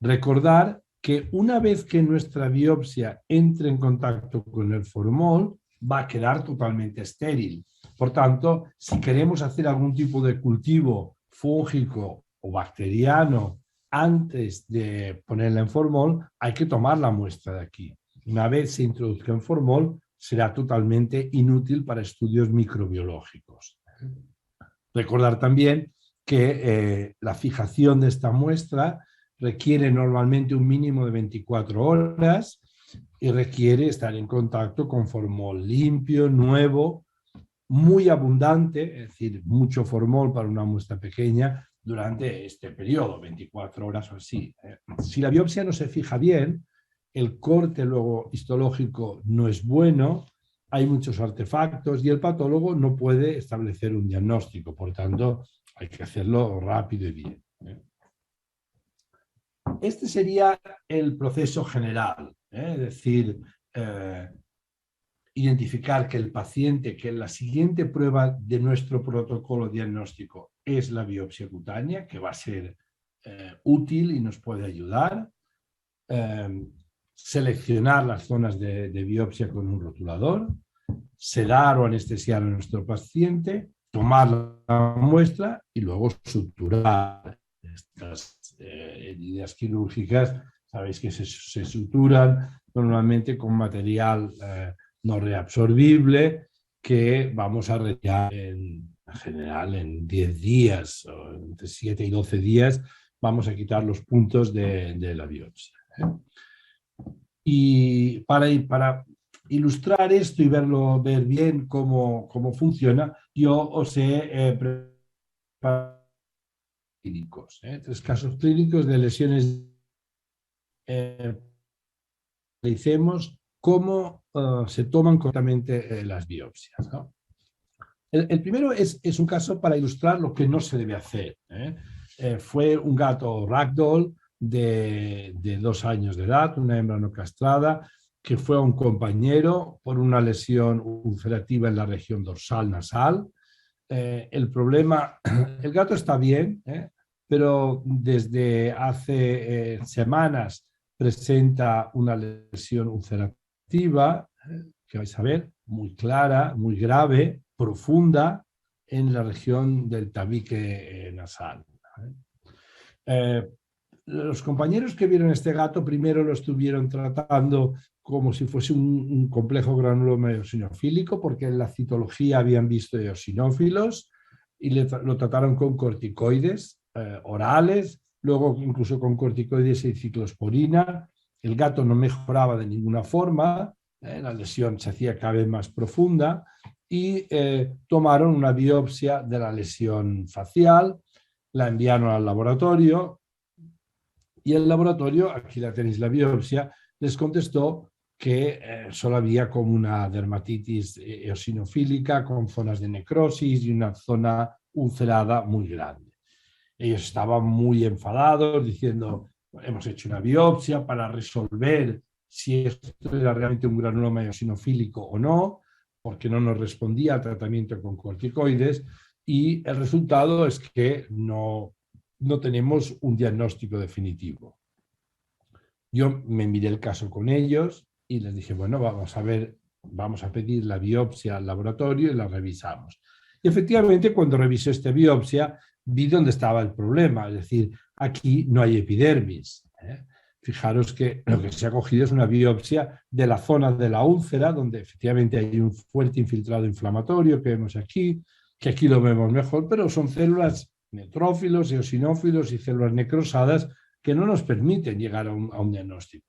Recordar que una vez que nuestra biopsia entre en contacto con el formol, va a quedar totalmente estéril. Por tanto, si queremos hacer algún tipo de cultivo fúngico o bacteriano antes de ponerla en formol, hay que tomar la muestra de aquí. Una vez se introduzca en formol, será totalmente inútil para estudios microbiológicos. Recordar también que la fijación de esta muestra requiere normalmente un mínimo de 24 horas y requiere estar en contacto con formol limpio, nuevo, muy abundante, es decir, mucho formol para una muestra pequeña durante este periodo, 24 horas o así. Si la biopsia no se fija bien, el corte luego histológico no es bueno, hay muchos artefactos y el patólogo no puede establecer un diagnóstico, por tanto hay que hacerlo rápido y bien. Este sería el proceso general, es decir, identificar que el paciente, que la siguiente prueba de nuestro protocolo diagnóstico es la biopsia cutánea, que va a ser útil y nos puede ayudar. Seleccionar las zonas de biopsia con un rotulador, sedar o anestesiar a nuestro paciente, tomar la muestra y luego suturar. Estas heridas quirúrgicas, sabéis que se suturan normalmente con material no reabsorbible que vamos a retirar en general en 10 días o entre 7 y 12 días vamos a quitar los puntos de la biopsia. Y para ilustrar esto y ver bien cómo funciona, yo os he preparado clínicos, 3 casos clínicos de lesiones. Analicemos cómo se toman correctamente las biopsias, ¿no? El primero es un caso para ilustrar lo que no se debe hacer. Fue un gato ragdoll de 2 años de edad, una hembra no castrada, que fue a un compañero por una lesión ulcerativa en la región dorsal nasal. El problema, el gato está bien, pero desde hace semanas presenta una lesión ulcerativa, que vais a ver, muy clara, muy grave, profunda, en la región del tabique nasal. Los compañeros que vieron este gato primero lo estuvieron tratando como si fuese un complejo granuloma eosinofílico, porque en la citología habían visto eosinófilos y lo trataron con corticoides orales, luego incluso con corticoides y ciclosporina. El gato no mejoraba de ninguna forma, la lesión se hacía cada vez más profunda y tomaron una biopsia de la lesión facial, la enviaron al laboratorio y el laboratorio, aquí la tenéis la biopsia, les contestó que solo había como una dermatitis eosinofílica con zonas de necrosis y una zona ulcerada muy grande. Ellos estaban muy enfadados diciendo, hemos hecho una biopsia para resolver si esto era realmente un granuloma eosinofílico o no, porque no nos respondía al tratamiento con corticoides y el resultado es que no tenemos un diagnóstico definitivo. Yo me miré el caso con ellos y les dije, bueno, vamos a pedir la biopsia al laboratorio y la revisamos. Y efectivamente, cuando revisé esta biopsia, vi dónde estaba el problema, es decir, aquí no hay epidermis. Fijaros que lo que se ha cogido es una biopsia de la zona de la úlcera, donde efectivamente hay un fuerte infiltrado inflamatorio que vemos aquí, que aquí lo vemos mejor, pero son células neutrófilos, eosinófilos y células necrosadas que no nos permiten llegar a un diagnóstico.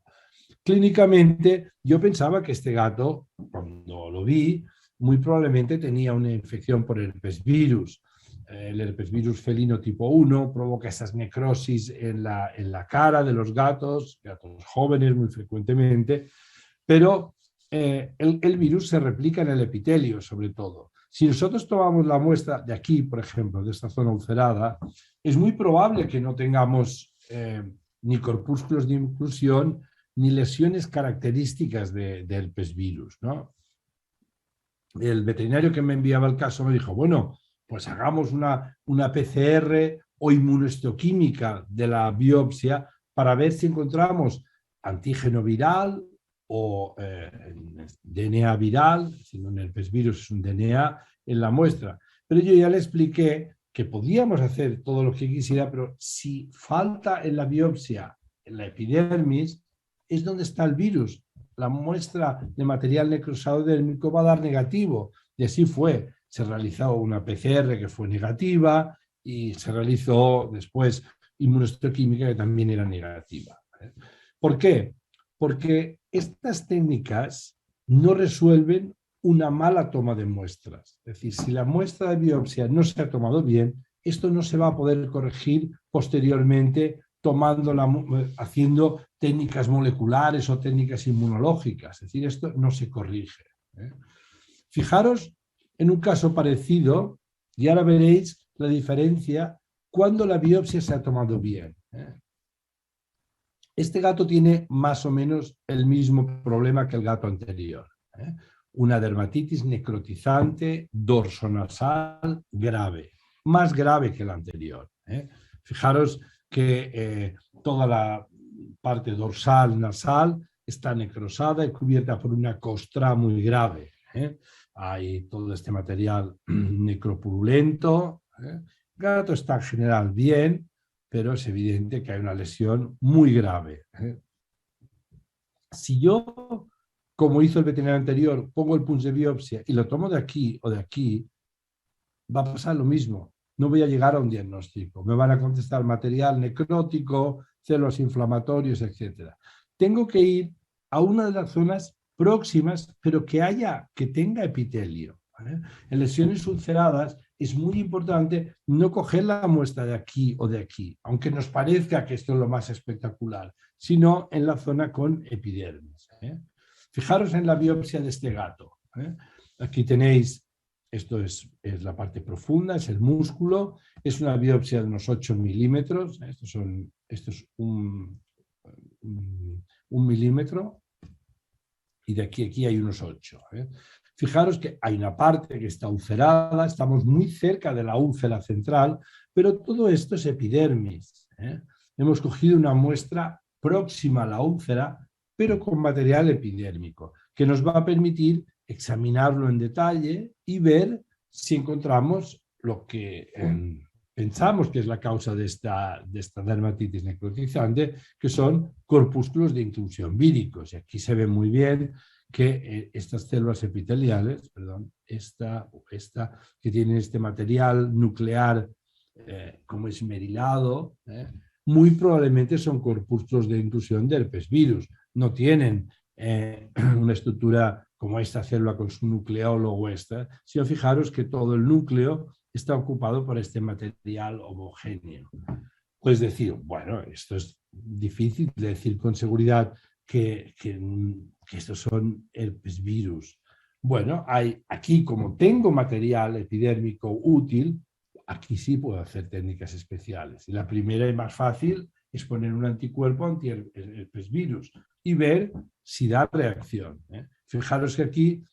Clínicamente, yo pensaba que este gato, cuando lo vi, muy probablemente tenía una infección por herpes virus. El herpes virus felino tipo 1 provoca esas necrosis en la cara de los gatos jóvenes muy frecuentemente, pero el virus se replica en el epitelio sobre todo. Si nosotros tomamos la muestra de aquí, por ejemplo, de esta zona ulcerada, es muy probable que no tengamos ni corpúsculos de inclusión ni lesiones características de herpes virus, ¿no? El veterinario que me enviaba el caso me dijo, bueno, pues hagamos una PCR o inmunohistoquímica de la biopsia para ver si encontramos antígeno viral o DNA viral, si no un herpes virus es un DNA en la muestra. Pero yo ya le expliqué que podíamos hacer todo lo que quisiera, pero si falta en la biopsia, en la epidermis, es donde está el virus. La muestra de material necrosado dérmico va a dar negativo. Y así fue. Se realizó una PCR que fue negativa y se realizó después inmunohistoquímica que también era negativa. ¿Por qué? Porque estas técnicas no resuelven una mala toma de muestras. Es decir, si la muestra de biopsia no se ha tomado bien, esto no se va a poder corregir posteriormente haciendo técnicas moleculares o técnicas inmunológicas. Es decir, esto no se corrige. Fijaros en un caso parecido y ahora veréis la diferencia cuando la biopsia se ha tomado bien. Este gato tiene más o menos el mismo problema que el gato anterior. Una dermatitis necrotizante dorsonasal grave, más grave que la anterior. Fijaros que toda la parte dorsal, nasal, está necrosada y cubierta por una costra muy grave. Hay todo este material necropurulento. El gato está en general bien, pero es evidente que hay una lesión muy grave. Si yo, como hizo el veterinario anterior, pongo el punch de biopsia y lo tomo de aquí o de aquí, va a pasar lo mismo. No voy a llegar a un diagnóstico. Me van a contestar material necrótico, células inflamatorias, etc. Tengo que ir a una de las zonas próximas, pero que tenga epitelio. En lesiones ulceradas es muy importante no coger la muestra de aquí o de aquí, aunque nos parezca que esto es lo más espectacular, sino en la zona con epidermis. Fijaros en la biopsia de este gato. Aquí tenéis, esto es la parte profunda, es el músculo, es una biopsia de unos 8 milímetros, esto es un milímetro, y de aquí a aquí hay unos 8. Fijaros que hay una parte que está ulcerada, estamos muy cerca de la úlcera central, pero todo esto es epidermis. Hemos cogido una muestra próxima a la úlcera, pero con material epidérmico, que nos va a permitir examinarlo en detalle y ver si encontramos lo que pensamos que es la causa de esta dermatitis necrotizante, que son corpúsculos de intrusión víricos. Y aquí se ve muy bien que estas células epiteliales, esta que tienen este material nuclear como esmerilado, muy probablemente son corpúsculos de intrusión de herpes virus. No tienen una estructura como esta célula con su nucleolo o esta, sino fijaros que todo el núcleo está ocupado por este material homogéneo. Puedes decir, bueno, esto es difícil de decir con seguridad que estos son herpes virus. Bueno, aquí como tengo material epidérmico útil, aquí sí puedo hacer técnicas especiales. Y la primera y más fácil es poner un anticuerpo anti-herpes virus y ver si da reacción. Fijaros que aquí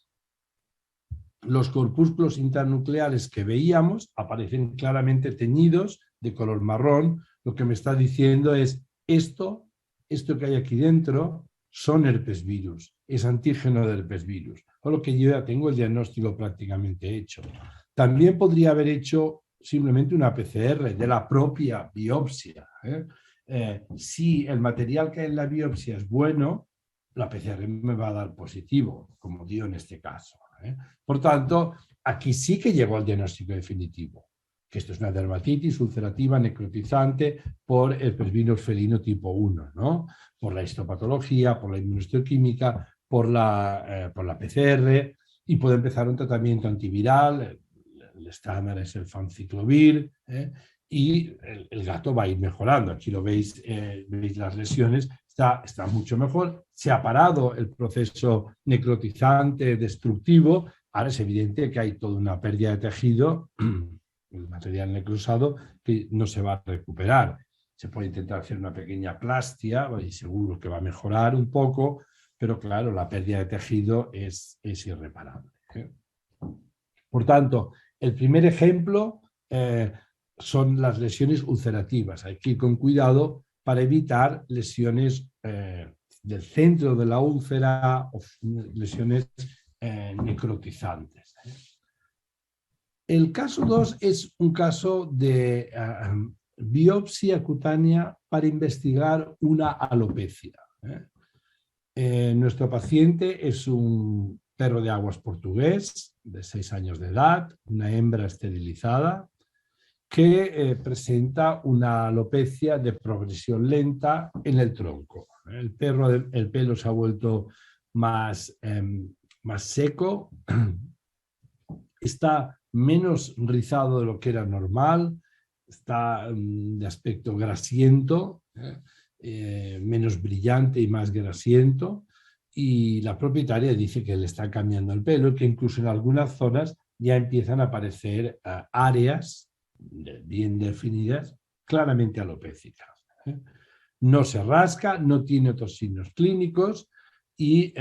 los corpúsculos internucleares que veíamos aparecen claramente teñidos de color marrón. Lo que me está diciendo es esto que hay aquí dentro son herpes virus, es antígeno de herpes virus, con lo que yo ya tengo el diagnóstico prácticamente hecho. También podría haber hecho simplemente una PCR de la propia biopsia. Si el material que hay en la biopsia es bueno, la PCR me va a dar positivo, como dio en este caso. Por tanto, aquí sí que llegó al diagnóstico definitivo, que esto es una dermatitis ulcerativa necrotizante por herpes virus felino tipo 1, ¿no? Por la histopatología, por la inmunohistoquímica, por la PCR, y puede empezar un tratamiento antiviral, el estándar es el fanciclovir, y el gato va a ir mejorando. Aquí lo veis, veis las lesiones, está mucho mejor. Se ha parado el proceso necrotizante, destructivo. Ahora es evidente que hay toda una pérdida de tejido, el material necrosado, que no se va a recuperar. Se puede intentar hacer una pequeña plastia y seguro que va a mejorar un poco, pero claro, la pérdida de tejido es irreparable. Por tanto, el primer ejemplo son las lesiones ulcerativas. Hay que ir con cuidado para evitar lesiones del centro de la úlcera o lesiones necrotizantes. El caso 2 es un caso de biopsia cutánea para investigar una alopecia. Nuestro paciente es un perro de aguas portugués de 6 años de edad, una hembra esterilizada, que presenta una alopecia de progresión lenta en el tronco. El pelo se ha vuelto más seco, está menos rizado de lo que era normal, está de aspecto grasiento, menos brillante y más grasiento, y la propietaria dice que le está cambiando el pelo y que incluso en algunas zonas ya empiezan a aparecer áreas bien definidas, claramente alopécicas. No se rasca, no tiene otros signos clínicos y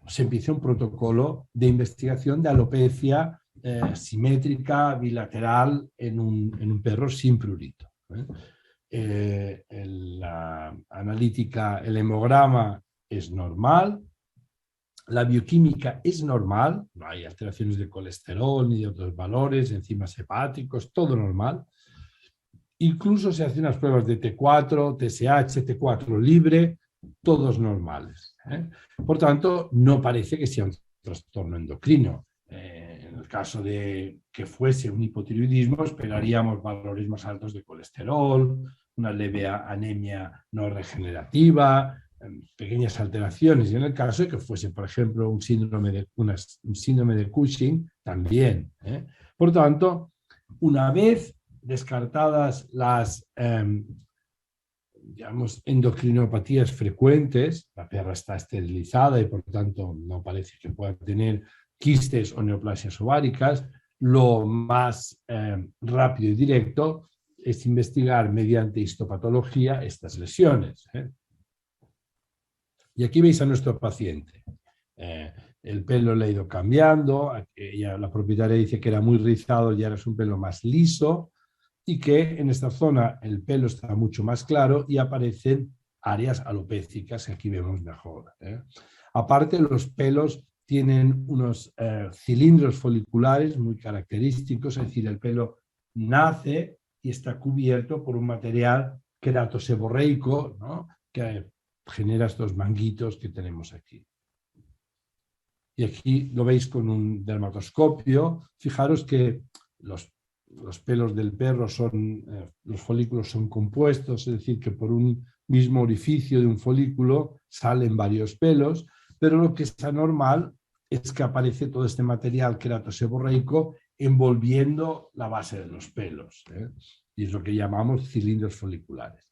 se empieza un protocolo de investigación de alopecia simétrica, bilateral en un perro sin prurito. La analítica, el hemograma es normal, la bioquímica es normal, no hay alteraciones de colesterol ni de otros valores, enzimas hepáticos, todo normal. Incluso se hacen unas pruebas de T4, TSH, T4 libre, todos normales. Por tanto, no parece que sea un trastorno endocrino. En el caso de que fuese un hipotiroidismo, esperaríamos valores más altos de colesterol, una leve anemia no regenerativa, pequeñas alteraciones. Y en el caso de que fuese, por ejemplo, un síndrome de Cushing, también. Por tanto, una vez descartadas las digamos, endocrinopatías frecuentes, la perra está esterilizada y por tanto no parece que pueda tener quistes o neoplasias ováricas, lo más rápido y directo es investigar mediante histopatología estas lesiones. Y aquí veis a nuestro paciente. El pelo le ha ido cambiando, la propietaria dice que era muy rizado y ahora es un pelo más liso, y que en esta zona el pelo está mucho más claro y aparecen áreas alopécicas que aquí vemos mejor. Aparte, los pelos tienen unos cilindros foliculares muy característicos, es decir, el pelo nace y está cubierto por un material queratoseborreico, ¿no?, que genera estos manguitos que tenemos aquí. Y aquí lo veis con un dermatoscopio. Fijaros que los pelos del perro los folículos son compuestos, es decir, que por un mismo orificio de un folículo salen varios pelos, pero lo que es anormal es que aparece todo este material queratoseborreico envolviendo la base de los pelos, y es lo que llamamos cilindros foliculares.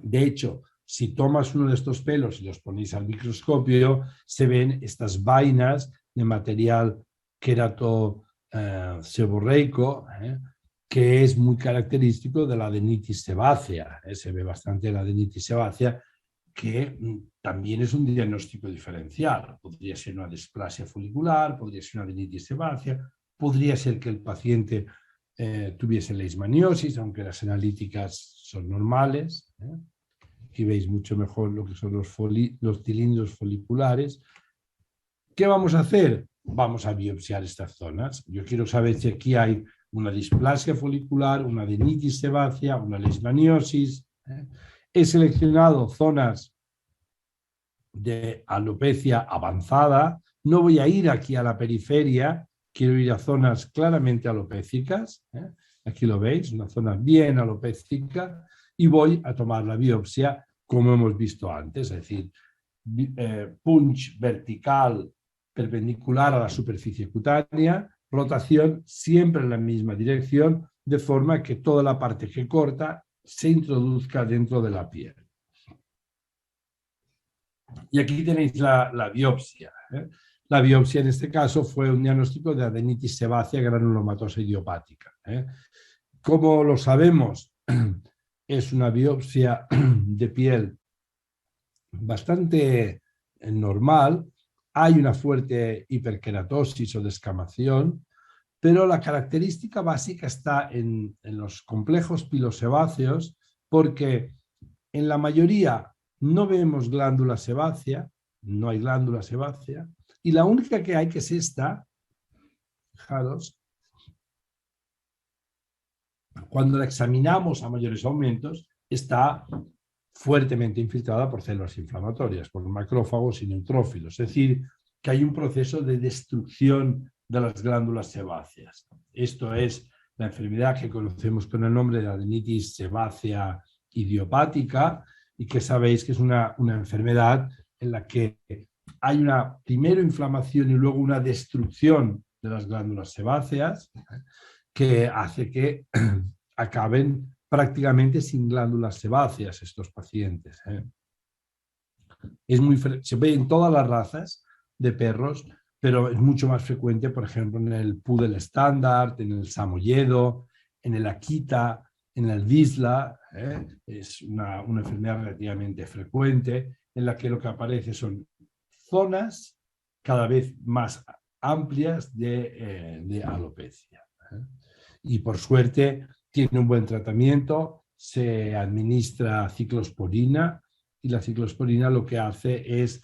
De hecho, si tomas uno de estos pelos y los ponéis al microscopio, se ven estas vainas de material queratoseborreico, que es muy característico de la adenitis sebácea. Se ve bastante la adenitis sebácea, que también es un diagnóstico diferencial. Podría ser una displasia folicular, podría ser una adenitis sebácea, podría ser que el paciente tuviese leishmaniosis, aunque las analíticas son normales. Aquí veis mucho mejor lo que son los cilindros foliculares. ¿Qué vamos a hacer? Vamos a biopsiar estas zonas. Yo quiero saber si aquí hay una displasia folicular, una adenitis sebácea, una leishmaniosis. He seleccionado zonas de alopecia avanzada. No voy a ir aquí a la periferia, quiero ir a zonas claramente alopécicas. Aquí lo veis, una zona bien alopécica, y voy a tomar la biopsia como hemos visto antes, es decir, punch vertical perpendicular a la superficie cutánea, rotación siempre en la misma dirección, de forma que toda la parte que corta se introduzca dentro de la piel. Y aquí tenéis la biopsia. La biopsia en este caso fue un diagnóstico de adenitis sebácea granulomatosa idiopática. ¿Cómo lo sabemos? es una biopsia de piel bastante normal. Hay una fuerte hiperkeratosis o descamación, pero la característica básica está en los complejos pilosebáceos, porque en la mayoría no vemos glándula sebácea, no hay glándula sebácea, y la única que hay, que es esta, fijaros, cuando la examinamos a mayores aumentos, está fuertemente infiltrada por células inflamatorias, por macrófagos y neutrófilos. Es decir, que hay un proceso de destrucción de las glándulas sebáceas. Esto es la enfermedad que conocemos con el nombre de adenitis sebácea idiopática, y que sabéis que es una enfermedad en la que hay una primero inflamación y luego una destrucción de las glándulas sebáceas, que hace que acaben prácticamente sin glándulas sebáceas estos pacientes. Se ve en todas las razas de perros, pero es mucho más frecuente, por ejemplo, en el Poodle estándar, en el Samoyedo, en el Akita, en el Vizsla. Es una enfermedad relativamente frecuente en la que lo que aparece son zonas cada vez más amplias de alopecia. Y por suerte tiene un buen tratamiento, se administra ciclosporina, y la ciclosporina lo que hace es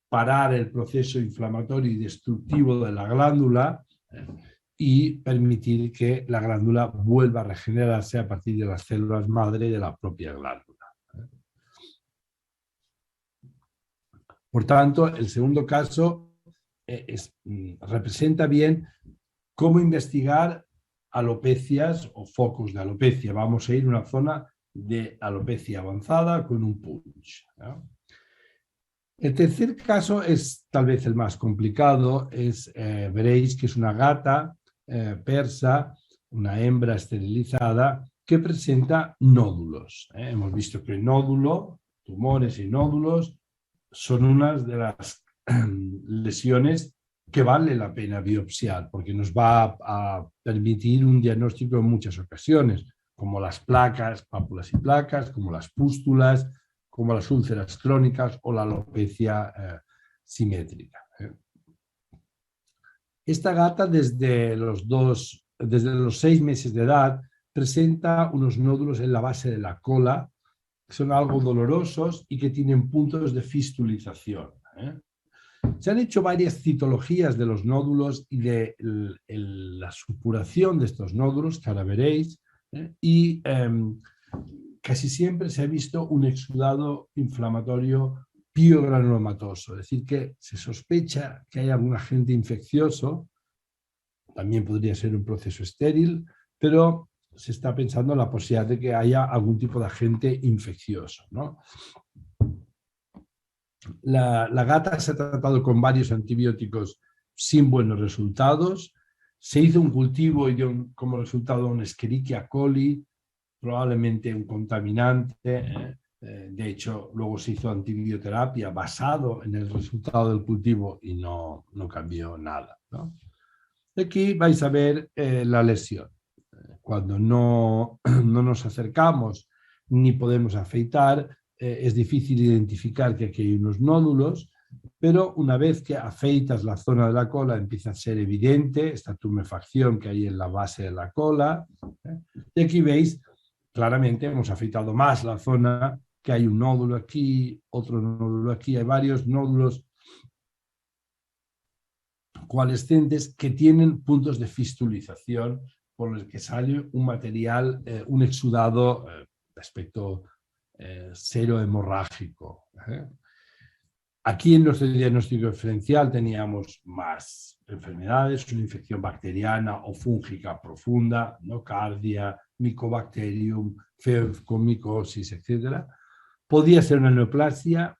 parar el proceso inflamatorio y destructivo de la glándula y permitir que la glándula vuelva a regenerarse a partir de las células madre de la propia glándula. Por tanto, el segundo caso representa bien cómo investigar alopecias o focos de alopecia. Vamos a ir a una zona de alopecia avanzada con un punch, ¿no? El tercer caso es tal vez el más complicado. Veréis que es una gata persa, una hembra esterilizada, que presenta nódulos. Hemos visto que el nódulo, tumores y nódulos, son unas de las lesiones que vale la pena biopsiar, porque nos va a permitir un diagnóstico en muchas ocasiones, como las placas, pápulas y placas, como las pústulas, como las úlceras crónicas o la alopecia simétrica. Esta gata desde los 6 meses de edad presenta unos nódulos en la base de la cola, que son algo dolorosos y que tienen puntos de fistulización. Se han hecho varias citologías de los nódulos y de la supuración de estos nódulos, que ahora veréis, y casi siempre se ha visto un exudado inflamatorio piogranulomatoso, es decir, que se sospecha que hay algún agente infeccioso. También podría ser un proceso estéril, pero se está pensando en la posibilidad de que haya algún tipo de agente infeccioso, ¿no? La gata se ha tratado con varios antibióticos sin buenos resultados. Se hizo un cultivo y dio como resultado un Escherichia coli, probablemente un contaminante. De hecho, luego se hizo antibioterapia basado en el resultado del cultivo y no cambió nada, ¿no? Aquí vais a ver la lesión. Cuando no nos acercamos ni podemos afeitar, es difícil identificar que aquí hay unos nódulos, pero una vez que afeitas la zona de la cola empieza a ser evidente esta tumefacción que hay en la base de la cola. Y aquí veis, claramente hemos afeitado más la zona, que hay un nódulo aquí, otro nódulo aquí, hay varios nódulos coalescentes que tienen puntos de fistulización por el que sale un material, un exudado de aspecto serohemorrágico. Aquí en nuestro diagnóstico diferencial teníamos más enfermedades, una infección bacteriana o fúngica profunda, nocardia, Mycobacterium, con micosis, etc. Podía ser una neoplasia.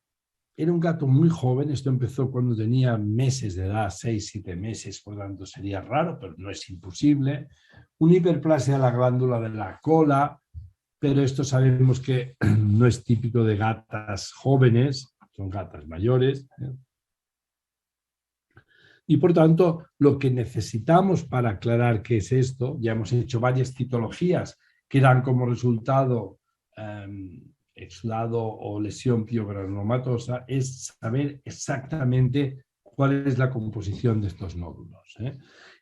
Era un gato muy joven, esto empezó cuando tenía meses de edad, 6, 7 meses, por lo tanto sería raro, pero no es imposible. Una hiperplasia de la glándula de la cola, pero esto sabemos que no es típico de gatas jóvenes, son gatas mayores. Y por tanto, lo que necesitamos para aclarar qué es esto, ya hemos hecho varias citologías que dan como resultado exudado o lesión piogranulomatosa, es saber exactamente cuál es la composición de estos nódulos.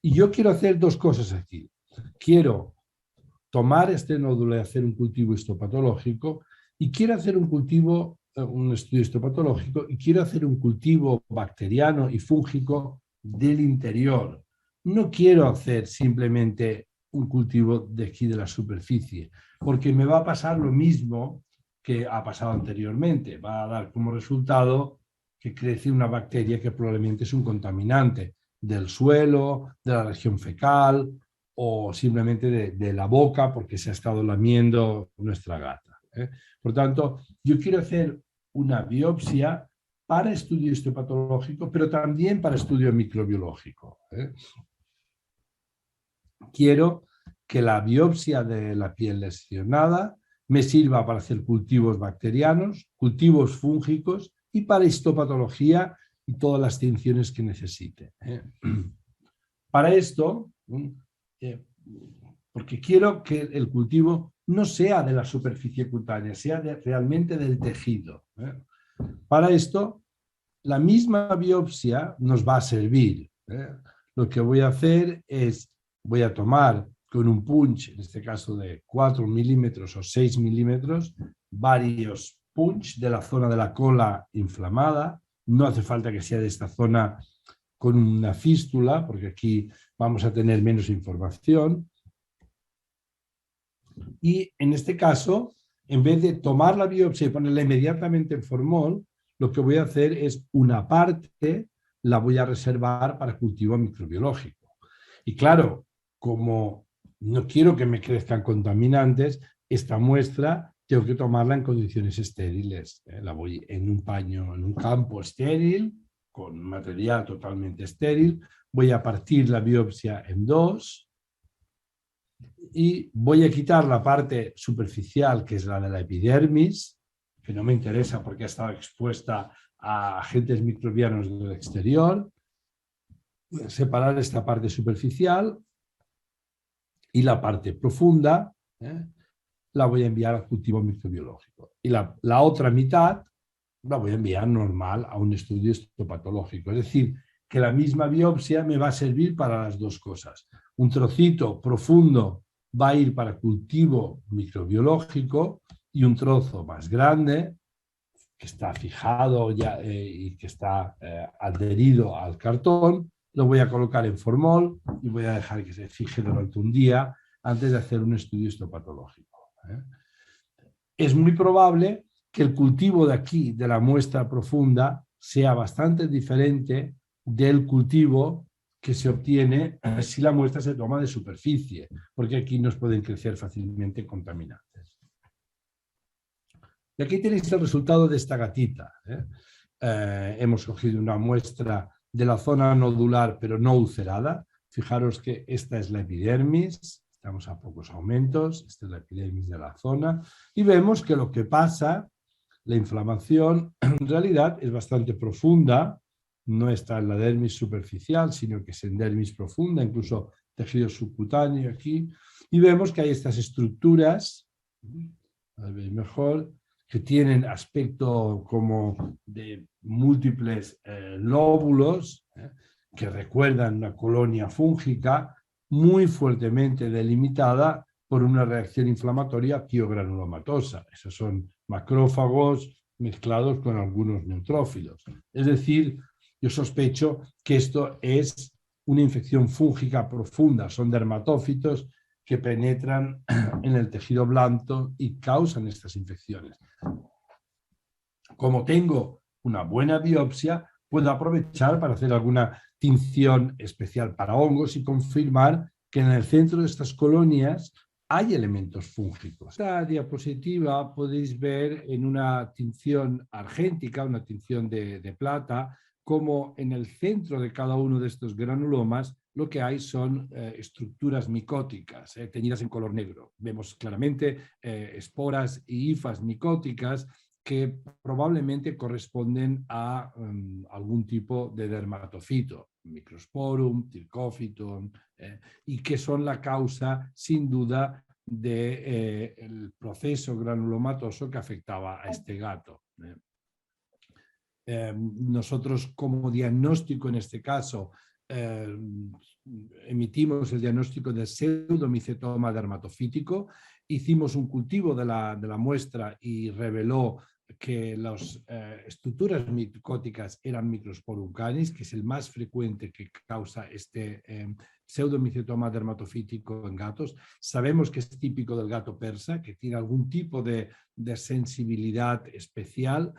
Y yo quiero hacer dos cosas aquí. Quiero tomar este nódulo y hacer un cultivo histopatológico, y quiero hacer un estudio histopatológico, y quiero hacer un cultivo bacteriano y fúngico del interior. No quiero hacer simplemente un cultivo de aquí de la superficie, porque me va a pasar lo mismo que ha pasado anteriormente. Va a dar como resultado que crece una bacteria que probablemente es un contaminante del suelo, de la región fecal o simplemente de la boca porque se ha estado lamiendo nuestra gata. Por tanto, yo quiero hacer una biopsia para estudio histopatológico, pero también para estudio microbiológico. Quiero que la biopsia de la piel lesionada me sirva para hacer cultivos bacterianos, cultivos fúngicos y para histopatología y todas las tinciones que necesite. Para esto, porque quiero que el cultivo no sea de la superficie cutánea, sea realmente del tejido. Para esto, la misma biopsia nos va a servir. Lo que voy a hacer es, voy a tomar con un punch, en este caso de 4 milímetros o 6 milímetros, varios punch de la zona de la cola inflamada. No hace falta que sea de esta zona con una fístula, porque aquí vamos a tener menos información. Y en este caso, en vez de tomar la biopsia y ponerla inmediatamente en formol, lo que voy a hacer es una parte la voy a reservar para cultivo microbiológico. Y claro, como no quiero que me crezcan contaminantes, esta muestra tengo que tomarla en condiciones estériles. La voy en un paño, en un campo estéril, con material totalmente estéril. Voy a partir la biopsia en dos y voy a quitar la parte superficial, que es la de la epidermis, que no me interesa porque ha estado expuesta a agentes microbianos del exterior. Voy a separar esta parte superficial y la parte profunda la voy a enviar al cultivo microbiológico. Y la otra mitad la voy a enviar normal a un estudio histopatológico. Es decir, que la misma biopsia me va a servir para las dos cosas. Un trocito profundo va a ir para cultivo microbiológico y un trozo más grande que está fijado ya, y que está adherido al cartón, lo voy a colocar en formol y voy a dejar que se fije durante un día antes de hacer un estudio histopatológico. Es muy probable que el cultivo de aquí, de la muestra profunda, sea bastante diferente del cultivo que se obtiene si la muestra se toma de superficie, porque aquí nos pueden crecer fácilmente contaminantes. Y aquí tenéis el resultado de esta gatita. Hemos cogido una muestra de la zona nodular, pero no ulcerada. Fijaros que esta es la epidermis, estamos a pocos aumentos, esta es la epidermis de la zona, y vemos que lo que pasa, la inflamación, en realidad es bastante profunda, no está en la dermis superficial, sino que es en dermis profunda, incluso tejido subcutáneo aquí, y vemos que hay estas estructuras, a ver mejor, que tienen aspecto como de múltiples lóbulos, que recuerdan una colonia fúngica muy fuertemente delimitada por una reacción inflamatoria piogranulomatosa. Esos son macrófagos mezclados con algunos neutrófilos. Es decir, yo sospecho que esto es una infección fúngica profunda, son dermatófitos que penetran en el tejido blando y causan estas infecciones. Como tengo una buena biopsia, puedo aprovechar para hacer alguna tinción especial para hongos y confirmar que en el centro de estas colonias hay elementos fúngicos. Esta diapositiva podéis ver en una tinción argéntica, una tinción de plata, como en el centro de cada uno de estos granulomas lo que hay son estructuras micóticas teñidas en color negro. Vemos claramente esporas y hifas micóticas que probablemente corresponden a algún tipo de dermatofito, Microsporum, Trichophyton, y que son la causa, sin duda, del proceso granulomatoso que afectaba a este gato. Nosotros como diagnóstico en este caso emitimos el diagnóstico de pseudomicetoma dermatofítico, hicimos un cultivo de la muestra y reveló que las estructuras micóticas eran Microsporum canis, que es el más frecuente que causa este pseudomicetoma dermatofítico en gatos. Sabemos que es típico del gato persa, que tiene algún tipo de sensibilidad especial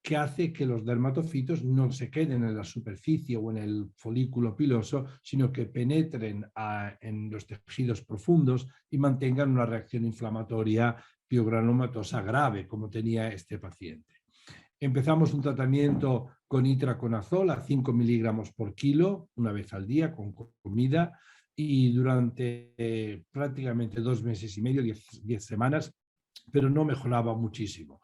que hace que los dermatofitos no se queden en la superficie o en el folículo piloso, sino que penetren en los tejidos profundos y mantengan una reacción inflamatoria piogranulomatosa grave, como tenía este paciente. Empezamos un tratamiento con itraconazol a 5 miligramos por kilo, una vez al día, con comida, y durante prácticamente 2 meses y medio, 10 semanas, pero no mejoraba muchísimo.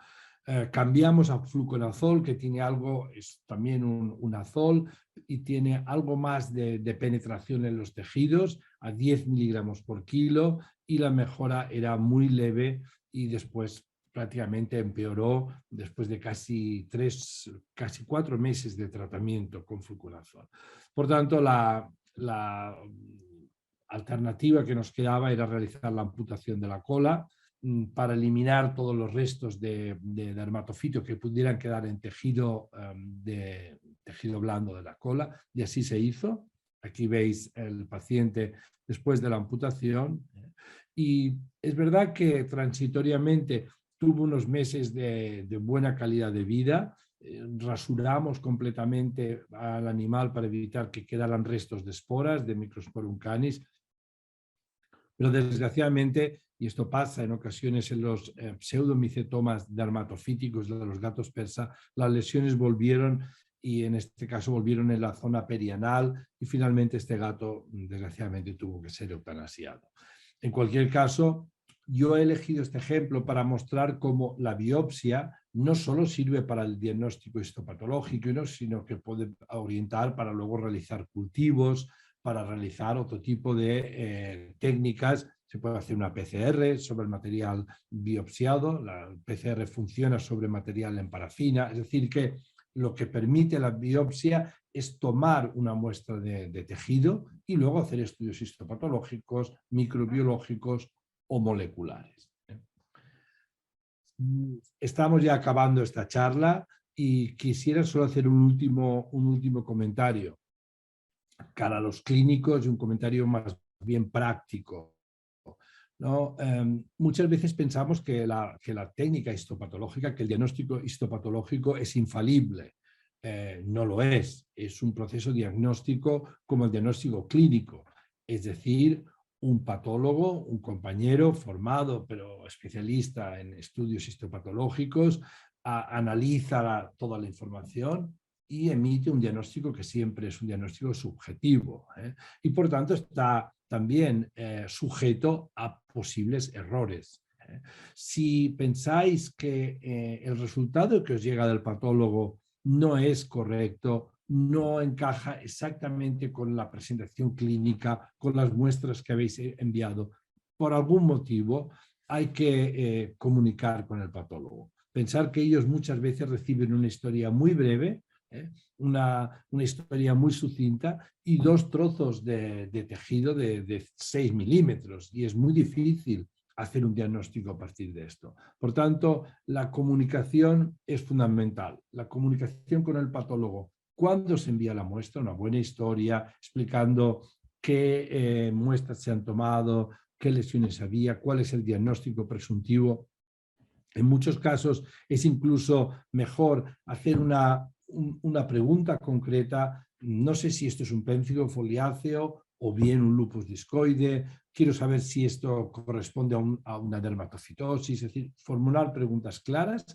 Cambiamos a fluconazol, que tiene algo, es también un azol, y tiene algo más de penetración en los tejidos, a 10 miligramos por kilo, y la mejora era muy leve y después prácticamente empeoró después de casi 4 meses de tratamiento con fluconazol. Por tanto, la alternativa que nos quedaba era realizar la amputación de la cola para eliminar todos los restos de dermatofito que pudieran quedar en tejido blando de la cola, y así se hizo. Aquí veis el paciente después de la amputación, y es verdad que transitoriamente tuvo unos meses de buena calidad de vida. Rasuramos completamente al animal para evitar que quedaran restos de esporas de Microsporum canis, pero desgraciadamente, y esto pasa en ocasiones en los pseudomicetomas dermatofíticos de los gatos persa, las lesiones volvieron, y en este caso volvieron en la zona perianal, y finalmente este gato desgraciadamente tuvo que ser eutanasiado. En cualquier caso, yo he elegido este ejemplo para mostrar cómo la biopsia no solo sirve para el diagnóstico histopatológico, sino que puede orientar para luego realizar cultivos, para realizar otro tipo de técnicas. Se puede hacer una PCR sobre el material biopsiado, la PCR funciona sobre material en parafina, es decir que lo que permite la biopsia es tomar una muestra de tejido y luego hacer estudios histopatológicos, microbiológicos o moleculares. Estamos ya acabando esta charla y quisiera solo hacer un último comentario cara a los clínicos y un comentario más bien práctico, ¿no? Muchas veces pensamos que la técnica histopatológica, que el diagnóstico histopatológico es infalible. No lo es un proceso diagnóstico como el diagnóstico clínico, es decir, un patólogo, un compañero formado pero especialista en estudios histopatológicos, analiza toda la información y emite un diagnóstico que siempre es un diagnóstico subjetivo, y por tanto está también sujeto a posibles errores. Si pensáis que el resultado que os llega del patólogo no es correcto, no encaja exactamente con la presentación clínica, con las muestras que habéis enviado, por algún motivo hay que comunicar con el patólogo. Pensar que ellos muchas veces reciben una historia muy breve, una historia muy sucinta y 2 trozos de tejido de 6 milímetros, y es muy difícil hacer un diagnóstico a partir de esto. Por tanto, la comunicación es fundamental. La comunicación con el patólogo cuando se envía la muestra, una buena historia explicando qué muestras se han tomado, qué lesiones había, cuál es el diagnóstico presuntivo. En muchos casos es incluso mejor hacer una pregunta concreta. No sé si esto es un pénfigo foliáceo o bien un lupus discoide. Quiero saber si esto corresponde a una dermatofitosis. Es decir, formular preguntas claras,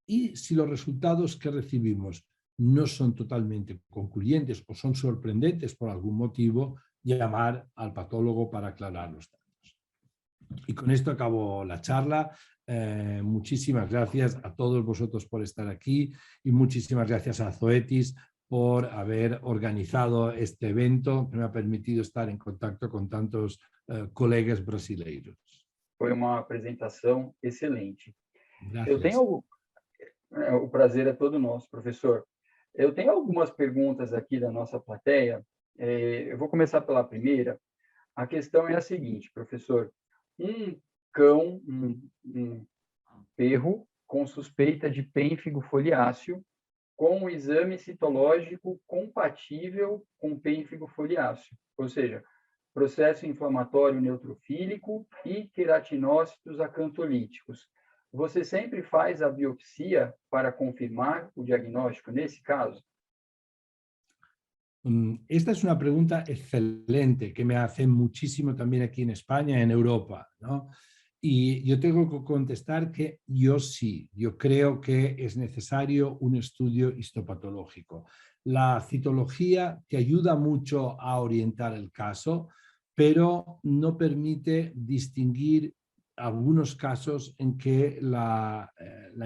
y si los resultados que recibimos no son totalmente concluyentes o son sorprendentes por algún motivo, llamar al patólogo para aclarar los datos. Y con esto acabo la charla. Muchísimas gracias a todos vosotros por estar aquí, y muchísimas gracias a Zoetis por haber organizado este evento que me ha permitido estar en contacto con tantos colegas brasileiros. Foi uma apresentação excelente. Eu Gracias. tenho o prazer é todo nosso, professor. Eu tenho algumas perguntas aqui da nossa plateia. Eu vou começar pela primeira. A questão é a seguinte, professor. Um cão, um perro com suspeita de pênfigo foliáceo, com um exame citológico compatível com pênfigo foliáceo, ou seja, processo inflamatório neutrofílico e queratinócitos acantolíticos. Você sempre faz a biopsia para confirmar o diagnóstico nesse caso? Esta es una pregunta excelente que me hacen muchísimo también aquí en España, en Europa, ¿no? Y yo tengo que contestar que yo sí, yo creo que es necesario un estudio histopatológico. La citología te ayuda mucho a orientar el caso, pero no permite distinguir algunos casos en que la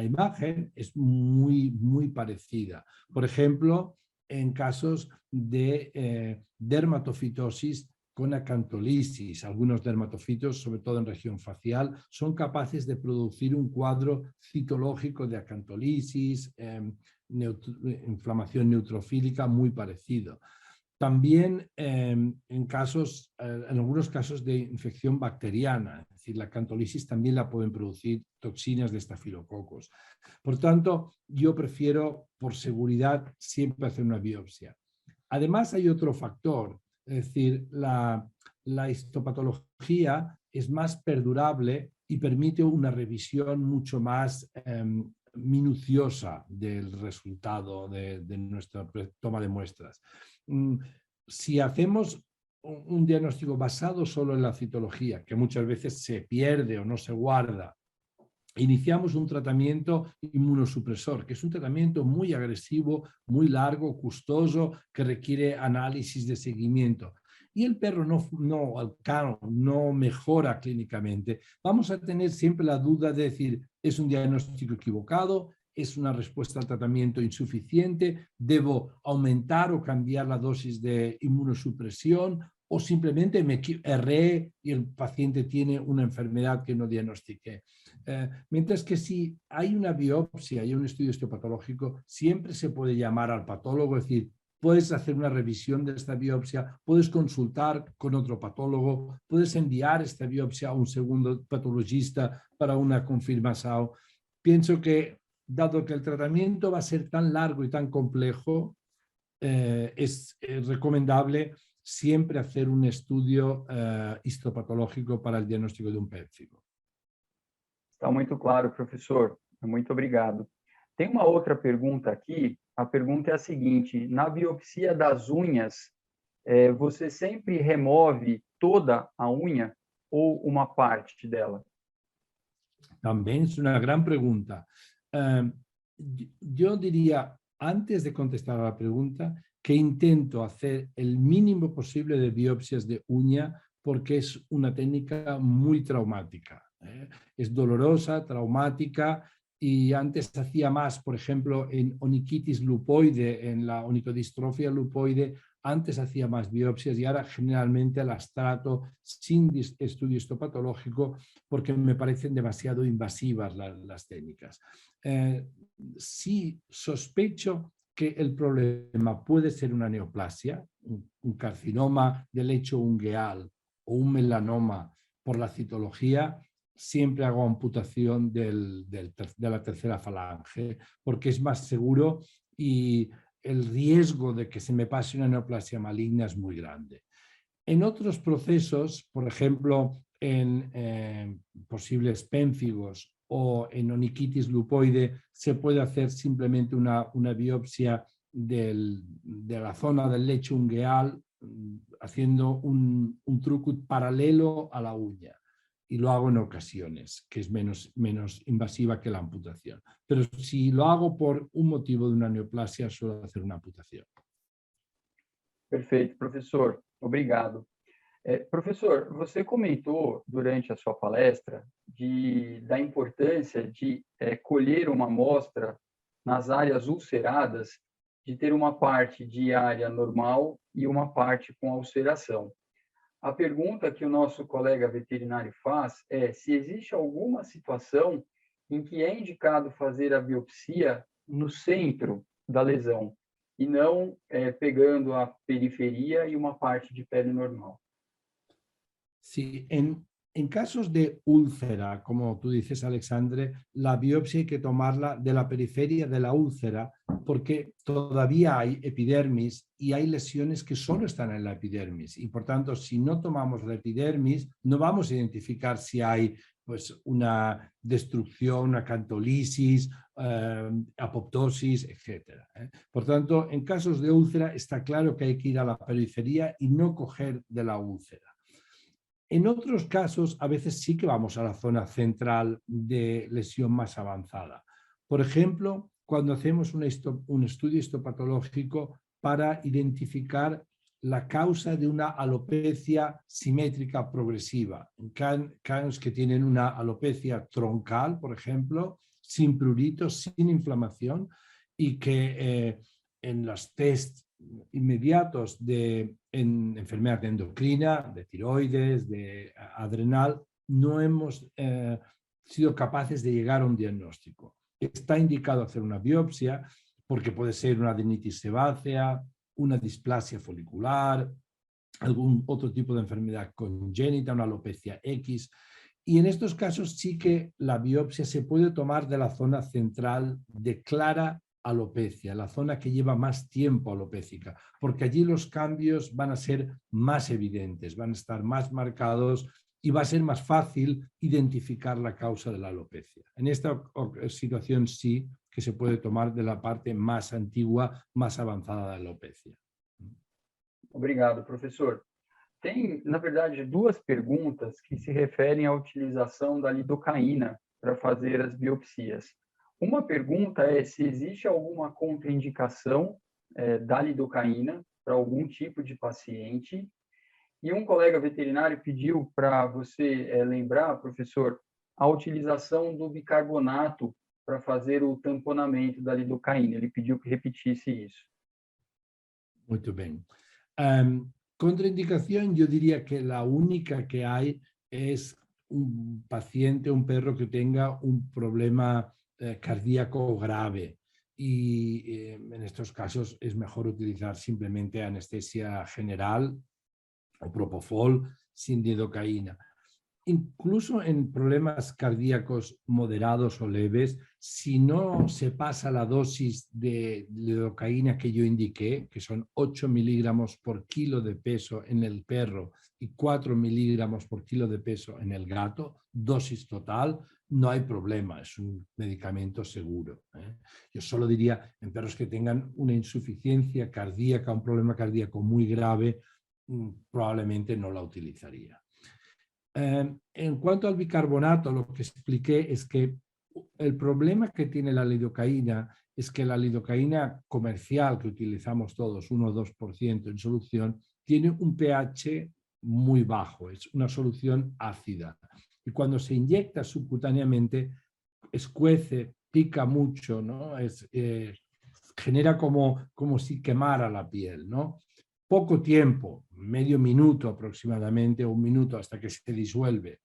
imagen es muy parecida. Por ejemplo, en casos de dermatofitosis con acantolisis. Algunos dermatofitos, sobre todo en región facial, son capaces de producir un cuadro citológico de acantolisis, inflamación neutrofílica muy parecido. También en algunos casos de infección bacteriana, es decir, la acantolisis también la pueden producir toxinas de estafilococos. Por tanto, yo prefiero, por seguridad, siempre hacer una biopsia. Además, hay otro factor, es decir, la histopatología es más perdurable y permite una revisión mucho más minuciosa del resultado de nuestra toma de muestras. Si hacemos un diagnóstico basado solo en la citología, que muchas veces se pierde o no se guarda, iniciamos un tratamiento inmunosupresor, que es un tratamiento muy agresivo, muy largo, costoso, que requiere análisis de seguimiento. Y el perro no mejora clínicamente. Vamos a tener siempre la duda de decir, ¿es un diagnóstico equivocado? ¿Es una respuesta al tratamiento insuficiente? ¿Debo aumentar o cambiar la dosis de inmunosupresión? ¿O simplemente me erré y el paciente tiene una enfermedad que no diagnostiqué? Mientras que si hay una biopsia y un estudio histopatológico, siempre se puede llamar al patólogo, es decir, puedes hacer una revisión de esta biopsia, puedes consultar con otro patólogo, puedes enviar esta biopsia a un segundo patologista para una confirmación. Pienso que, dado que el tratamiento va a ser tan largo y tan complejo, es recomendable siempre hacer un estudio histopatológico para el diagnóstico de un pênfigo. Está muito claro, professor. Muito obrigado. Tem uma outra pergunta aqui. A pergunta é a seguinte: na biopsia das unhas, você sempre remove toda a unha ou uma parte dela? También es una gran pregunta. Yo diría, antes de contestar a la pregunta, que intento hacer el mínimo posible de biopsias de uña porque es una técnica muy traumática. Es dolorosa, traumática, y antes hacía más, por ejemplo, en onychitis lupoide, en la onicodistrofia lupoide, antes hacía más biopsias y ahora generalmente las trato sin estudio histopatológico porque me parecen demasiado invasivas las técnicas. Sí sospecho que el problema puede ser una neoplasia, un carcinoma del lecho ungueal o un melanoma por la citología, siempre hago amputación de la tercera falange porque es más seguro y el riesgo de que se me pase una neoplasia maligna es muy grande. En otros procesos, por ejemplo, en posibles pénfigos o en onychitis lupoide, se puede hacer simplemente una biopsia de la zona del lecho ungueal haciendo un trucut paralelo a la uña. Y lo hago en ocasiones, que es menos invasiva que la amputación. Pero si lo hago por un motivo de una neoplasia, suelo hacer una amputación. Perfeito, professor. Obrigado. Professor, você comentou durante a sua palestra da importância de colher uma amostra nas áreas ulceradas, de ter uma parte de área normal e uma parte com ulceração. A pergunta que o nosso colega veterinário faz é se existe alguma situação em que é indicado fazer a biopsia no centro da lesão e não pegando a periferia e uma parte de pele normal. Sí, en casos de úlcera, como tú dices, Alexandre, la biopsia hay que tomarla de la periferia de la úlcera porque todavía hay epidermis y hay lesiones que solo están en la epidermis. Y por tanto, si no tomamos la epidermis, no vamos a identificar si hay pues, una destrucción, una cantolisis, apoptosis, etc. Por tanto, en casos de úlcera está claro que hay que ir a la periferia y no coger de la úlcera. En otros casos, a veces sí que vamos a la zona central de lesión más avanzada. Por ejemplo, cuando hacemos un estudio histopatológico para identificar la causa de una alopecia simétrica progresiva. En casos que tienen una alopecia troncal, por ejemplo, sin pruritos, sin inflamación, y que en los test inmediatos en enfermedad endocrina, de tiroides, de adrenal, no hemos sido capaces de llegar a un diagnóstico. Está indicado hacer una biopsia porque puede ser una adenitis sebácea, una displasia folicular, algún otro tipo de enfermedad congénita, una alopecia X. Y en estos casos sí que la biopsia se puede tomar de la zona central de clara alopecia, la zona que lleva más tiempo alopécica, porque allí los cambios van a ser más evidentes, van a estar más marcados y va a ser más fácil identificar la causa de la alopecia. En esta situación sí que se puede tomar de la parte más antigua, más avanzada de la alopecia. Obrigado, professor. Tem, na verdade, duas perguntas que se referem à utilização da lidocaína para fazer as biopsias. Uma pergunta é se existe alguma contraindicação da lidocaína para algum tipo de paciente. E um colega veterinário pediu para você lembrar, professor, a utilização do bicarbonato para fazer o tamponamento da lidocaína. Ele pediu que repetisse isso. Muito bem. Contraindicación, yo diría que la única que hay es un paciente, un perro que tenga un problema cardíaco grave. Y en estos casos es mejor utilizar simplemente anestesia general o propofol sin lidocaína. Incluso en problemas cardíacos moderados o leves, si no se pasa la dosis de lidocaína que yo indiqué, que son 8 miligramos por kilo de peso en el perro y 4 miligramos por kilo de peso en el gato, dosis total, no hay problema, es un medicamento seguro. Yo solo diría en perros que tengan una insuficiencia cardíaca, un problema cardíaco muy grave, probablemente no la utilizaría. En cuanto al bicarbonato, lo que expliqué es que el problema que tiene la lidocaína es que la lidocaína comercial que utilizamos todos, 1 o 2% en solución, tiene un pH muy bajo, es una solución ácida. Y cuando se inyecta subcutáneamente, escuece, pica mucho, ¿no? Genera como si quemara la piel, ¿no? Poco tiempo, medio minuto aproximadamente o 1 minuto hasta que se disuelve.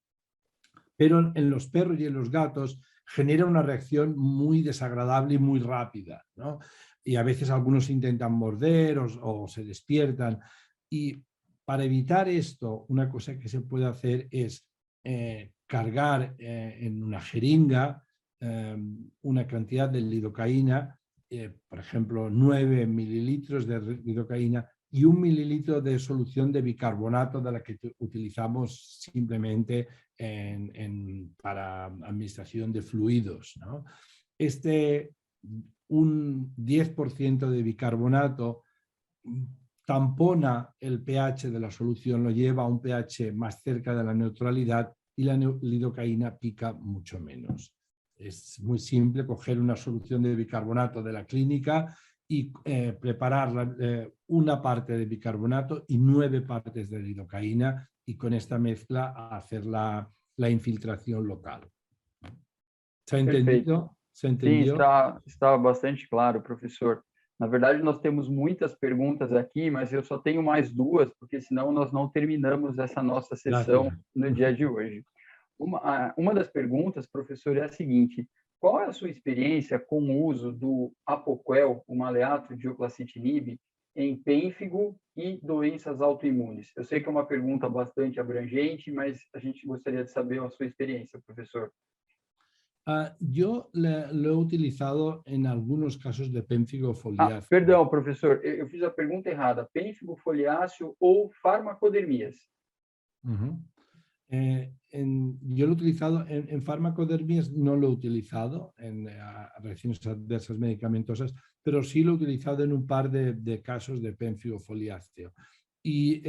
Pero en los perros y en los gatos genera una reacción muy desagradable y muy rápida, ¿no? Y a veces algunos intentan morder o se despiertan. Y para evitar esto, una cosa que se puede hacer es cargar en una jeringa una cantidad de lidocaína, por ejemplo, 9 mililitros de lidocaína y 1 mililitro de solución de bicarbonato de la que utilizamos simplemente para administración de fluidos, ¿no? Un 10% de bicarbonato tampona el pH de la solución, lo lleva a un pH más cerca de la neutralidad y la lidocaína pica mucho menos. Es muy simple coger una solución de bicarbonato de la clínica y preparar una parte de bicarbonato y 9 partes de lidocaína y con esta mezcla hacer la infiltración local. ¿Se ha entendido? ¿Se entendió? Sim, está bastante claro, professor. Na verdade, nós temos muitas perguntas aqui, mas eu só tenho mais duas, porque senão nós não terminamos essa nossa sessão Gracias. no dia de hoje. Uma das perguntas, professor, é a seguinte: qual é a sua experiência com o uso do Apoquel, o maleato dioclacitinib, em pênfigo e doenças autoimunes? Eu sei que é uma pergunta bastante abrangente, mas a gente gostaria de saber a sua experiência, professor. Yo lo he utilizado en algunos casos de pemfigo foliáceo. Perdão, professor, eu fiz a pergunta errada. Pênfigo foliáceo ou farmacodermias? Yo lo he utilizado en farmacodermias, no lo he utilizado en reacciones adversas medicamentosas, pero sí lo he utilizado en un par de casos de pemfigo foliáceo. Y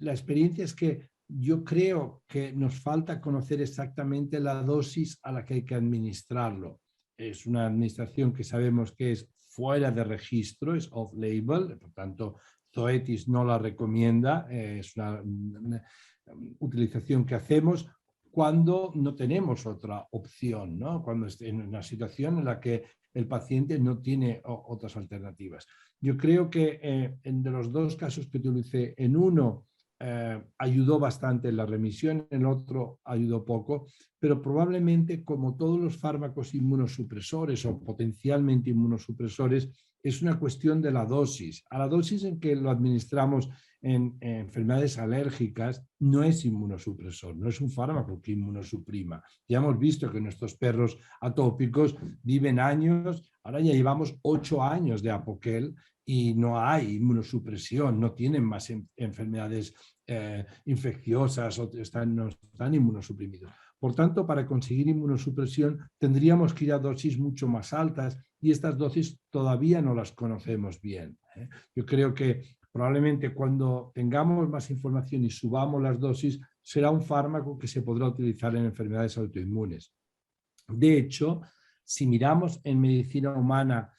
la experiencia es que yo creo que nos falta conocer exactamente la dosis a la que hay que administrarlo. Es una administración que sabemos que es fuera de registro, es off-label, por tanto, Zoetis no la recomienda, es una utilización que hacemos cuando no tenemos otra opción, ¿no? Cuando esté en una situación en la que el paciente no tiene otras alternativas. Yo creo que de los dos casos que utilicé, en uno ayudó bastante en la remisión, en el otro ayudó poco, pero probablemente, como todos los fármacos inmunosupresores o potencialmente inmunosupresores, es una cuestión de la dosis. A la dosis en que lo administramos en enfermedades alérgicas no es inmunosupresor, no es un fármaco que inmunosuprima. Ya hemos visto que nuestros perros atópicos viven años, ahora ya llevamos 8 años de Apoquel y no hay inmunosupresión, no tienen más enfermedades infecciosas o no están inmunosuprimidos. Por tanto, para conseguir inmunosupresión tendríamos que ir a dosis mucho más altas y estas dosis todavía no las conocemos bien. Yo creo que probablemente cuando tengamos más información y subamos las dosis, será un fármaco que se podrá utilizar en enfermedades autoinmunes. De hecho, si miramos en medicina humana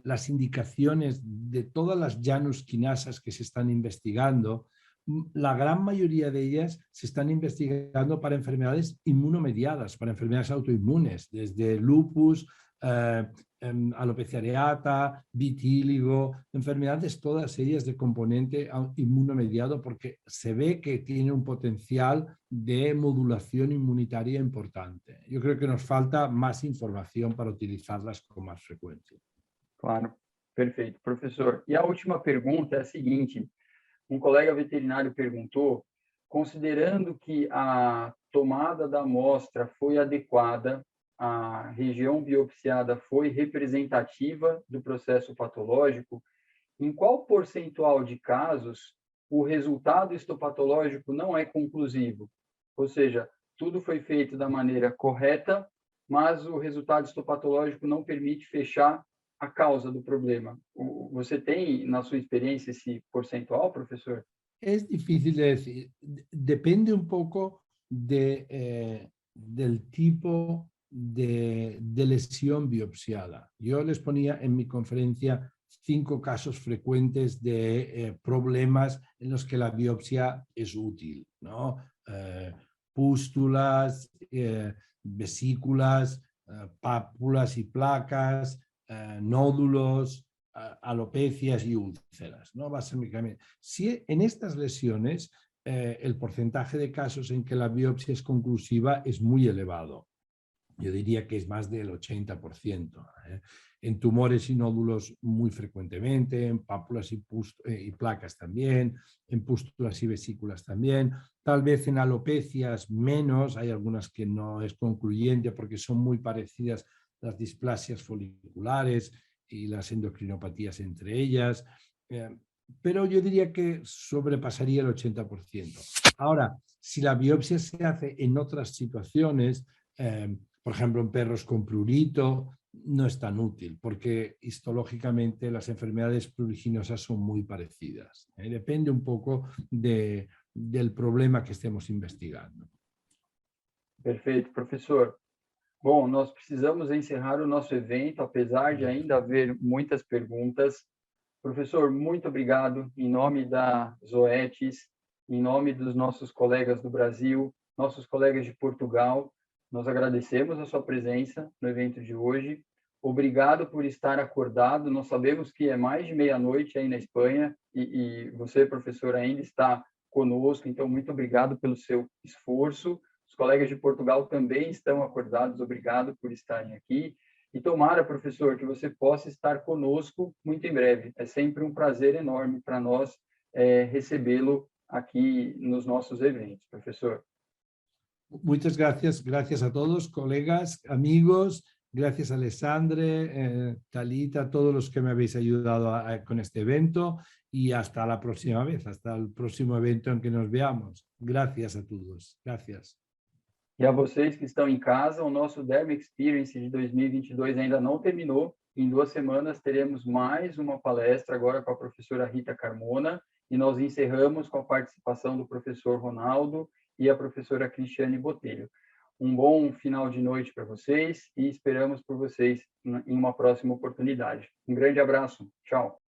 las indicaciones de todas las Janus quinasas que se están investigando, la gran mayoría de ellas se están investigando para enfermedades inmunomediadas, para enfermedades autoinmunes, desde lupus, alopecia areata, vitíligo, enfermedades todas ellas de componente inmunomediado, porque se ve que tiene un potencial de modulación inmunitaria importante. Yo creo que nos falta más información para utilizarlas con más frecuencia. Claro, perfeito, professor. E a última pergunta é a seguinte: um colega veterinário perguntou, considerando que a tomada da amostra foi adequada, a região biopsiada foi representativa do processo patológico, em qual percentual de casos o resultado histopatológico não é conclusivo? Ou seja, tudo foi feito da maneira correta, mas o resultado histopatológico não permite fechar a causa do problema. Você tem, na sua experiência, esse percentual, professor? Es difícil de decir. Depende un poco del tipo de lesión biopsiada. Yo les ponía en mi conferencia 5 casos frecuentes de problemas en los que la biopsia es útil, ¿no? Pústulas, vesículas, pápulas y placas, nódulos, alopecias y úlceras, ¿no? Básicamente, si en estas lesiones el porcentaje de casos en que la biopsia es conclusiva es muy elevado. Yo diría que es más del 80%. En tumores y nódulos muy frecuentemente, en pápulas y placas también, en pústulas y vesículas también, tal vez en alopecias menos, hay algunas que no es concluyente porque son muy parecidas las displasias foliculares y las endocrinopatías entre ellas, pero yo diría que sobrepasaría el 80%. Ahora, si la biopsia se hace en otras situaciones, por ejemplo en perros con prurito, no es tan útil porque histológicamente las enfermedades pruriginosas son muy parecidas. Depende un poco del problema que estemos investigando. Perfeito, professor. Bom, nós precisamos encerrar o nosso evento, apesar de ainda haver muitas perguntas. Professor, muito obrigado, em nome da Zoetis, em nome dos nossos colegas do Brasil, nossos colegas de Portugal, nós agradecemos a sua presença no evento de hoje. Obrigado por estar acordado. Nós sabemos que é mais de meia-noite aí na Espanha e você, professor, ainda está conosco. Então, muito obrigado pelo seu esforço. Os colegas de Portugal também estão acordados. Obrigado por estarem aqui. E tomara, professor, que você possa estar conosco muito em breve. É sempre um prazer enorme para nós recebê-lo aqui nos nossos eventos, professor. Muchas gracias, gracias a todos, colegas, amigos, gracias Alessandre, Talita, todos los que me habéis ayudado con este evento y hasta la próxima vez, hasta el próximo evento en que nos veamos. Gracias a todos, gracias. E a vocês que estão em casa, o nosso Derm Experience de 2022 ainda não terminou. Em 2 semanas teremos mais uma palestra agora com a professora Rita Carmona e nós encerramos com a participação do professor Ronaldo e a professora Cristiane Botelho. Um bom final de noite para vocês e esperamos por vocês em uma próxima oportunidade. Um grande abraço. Tchau.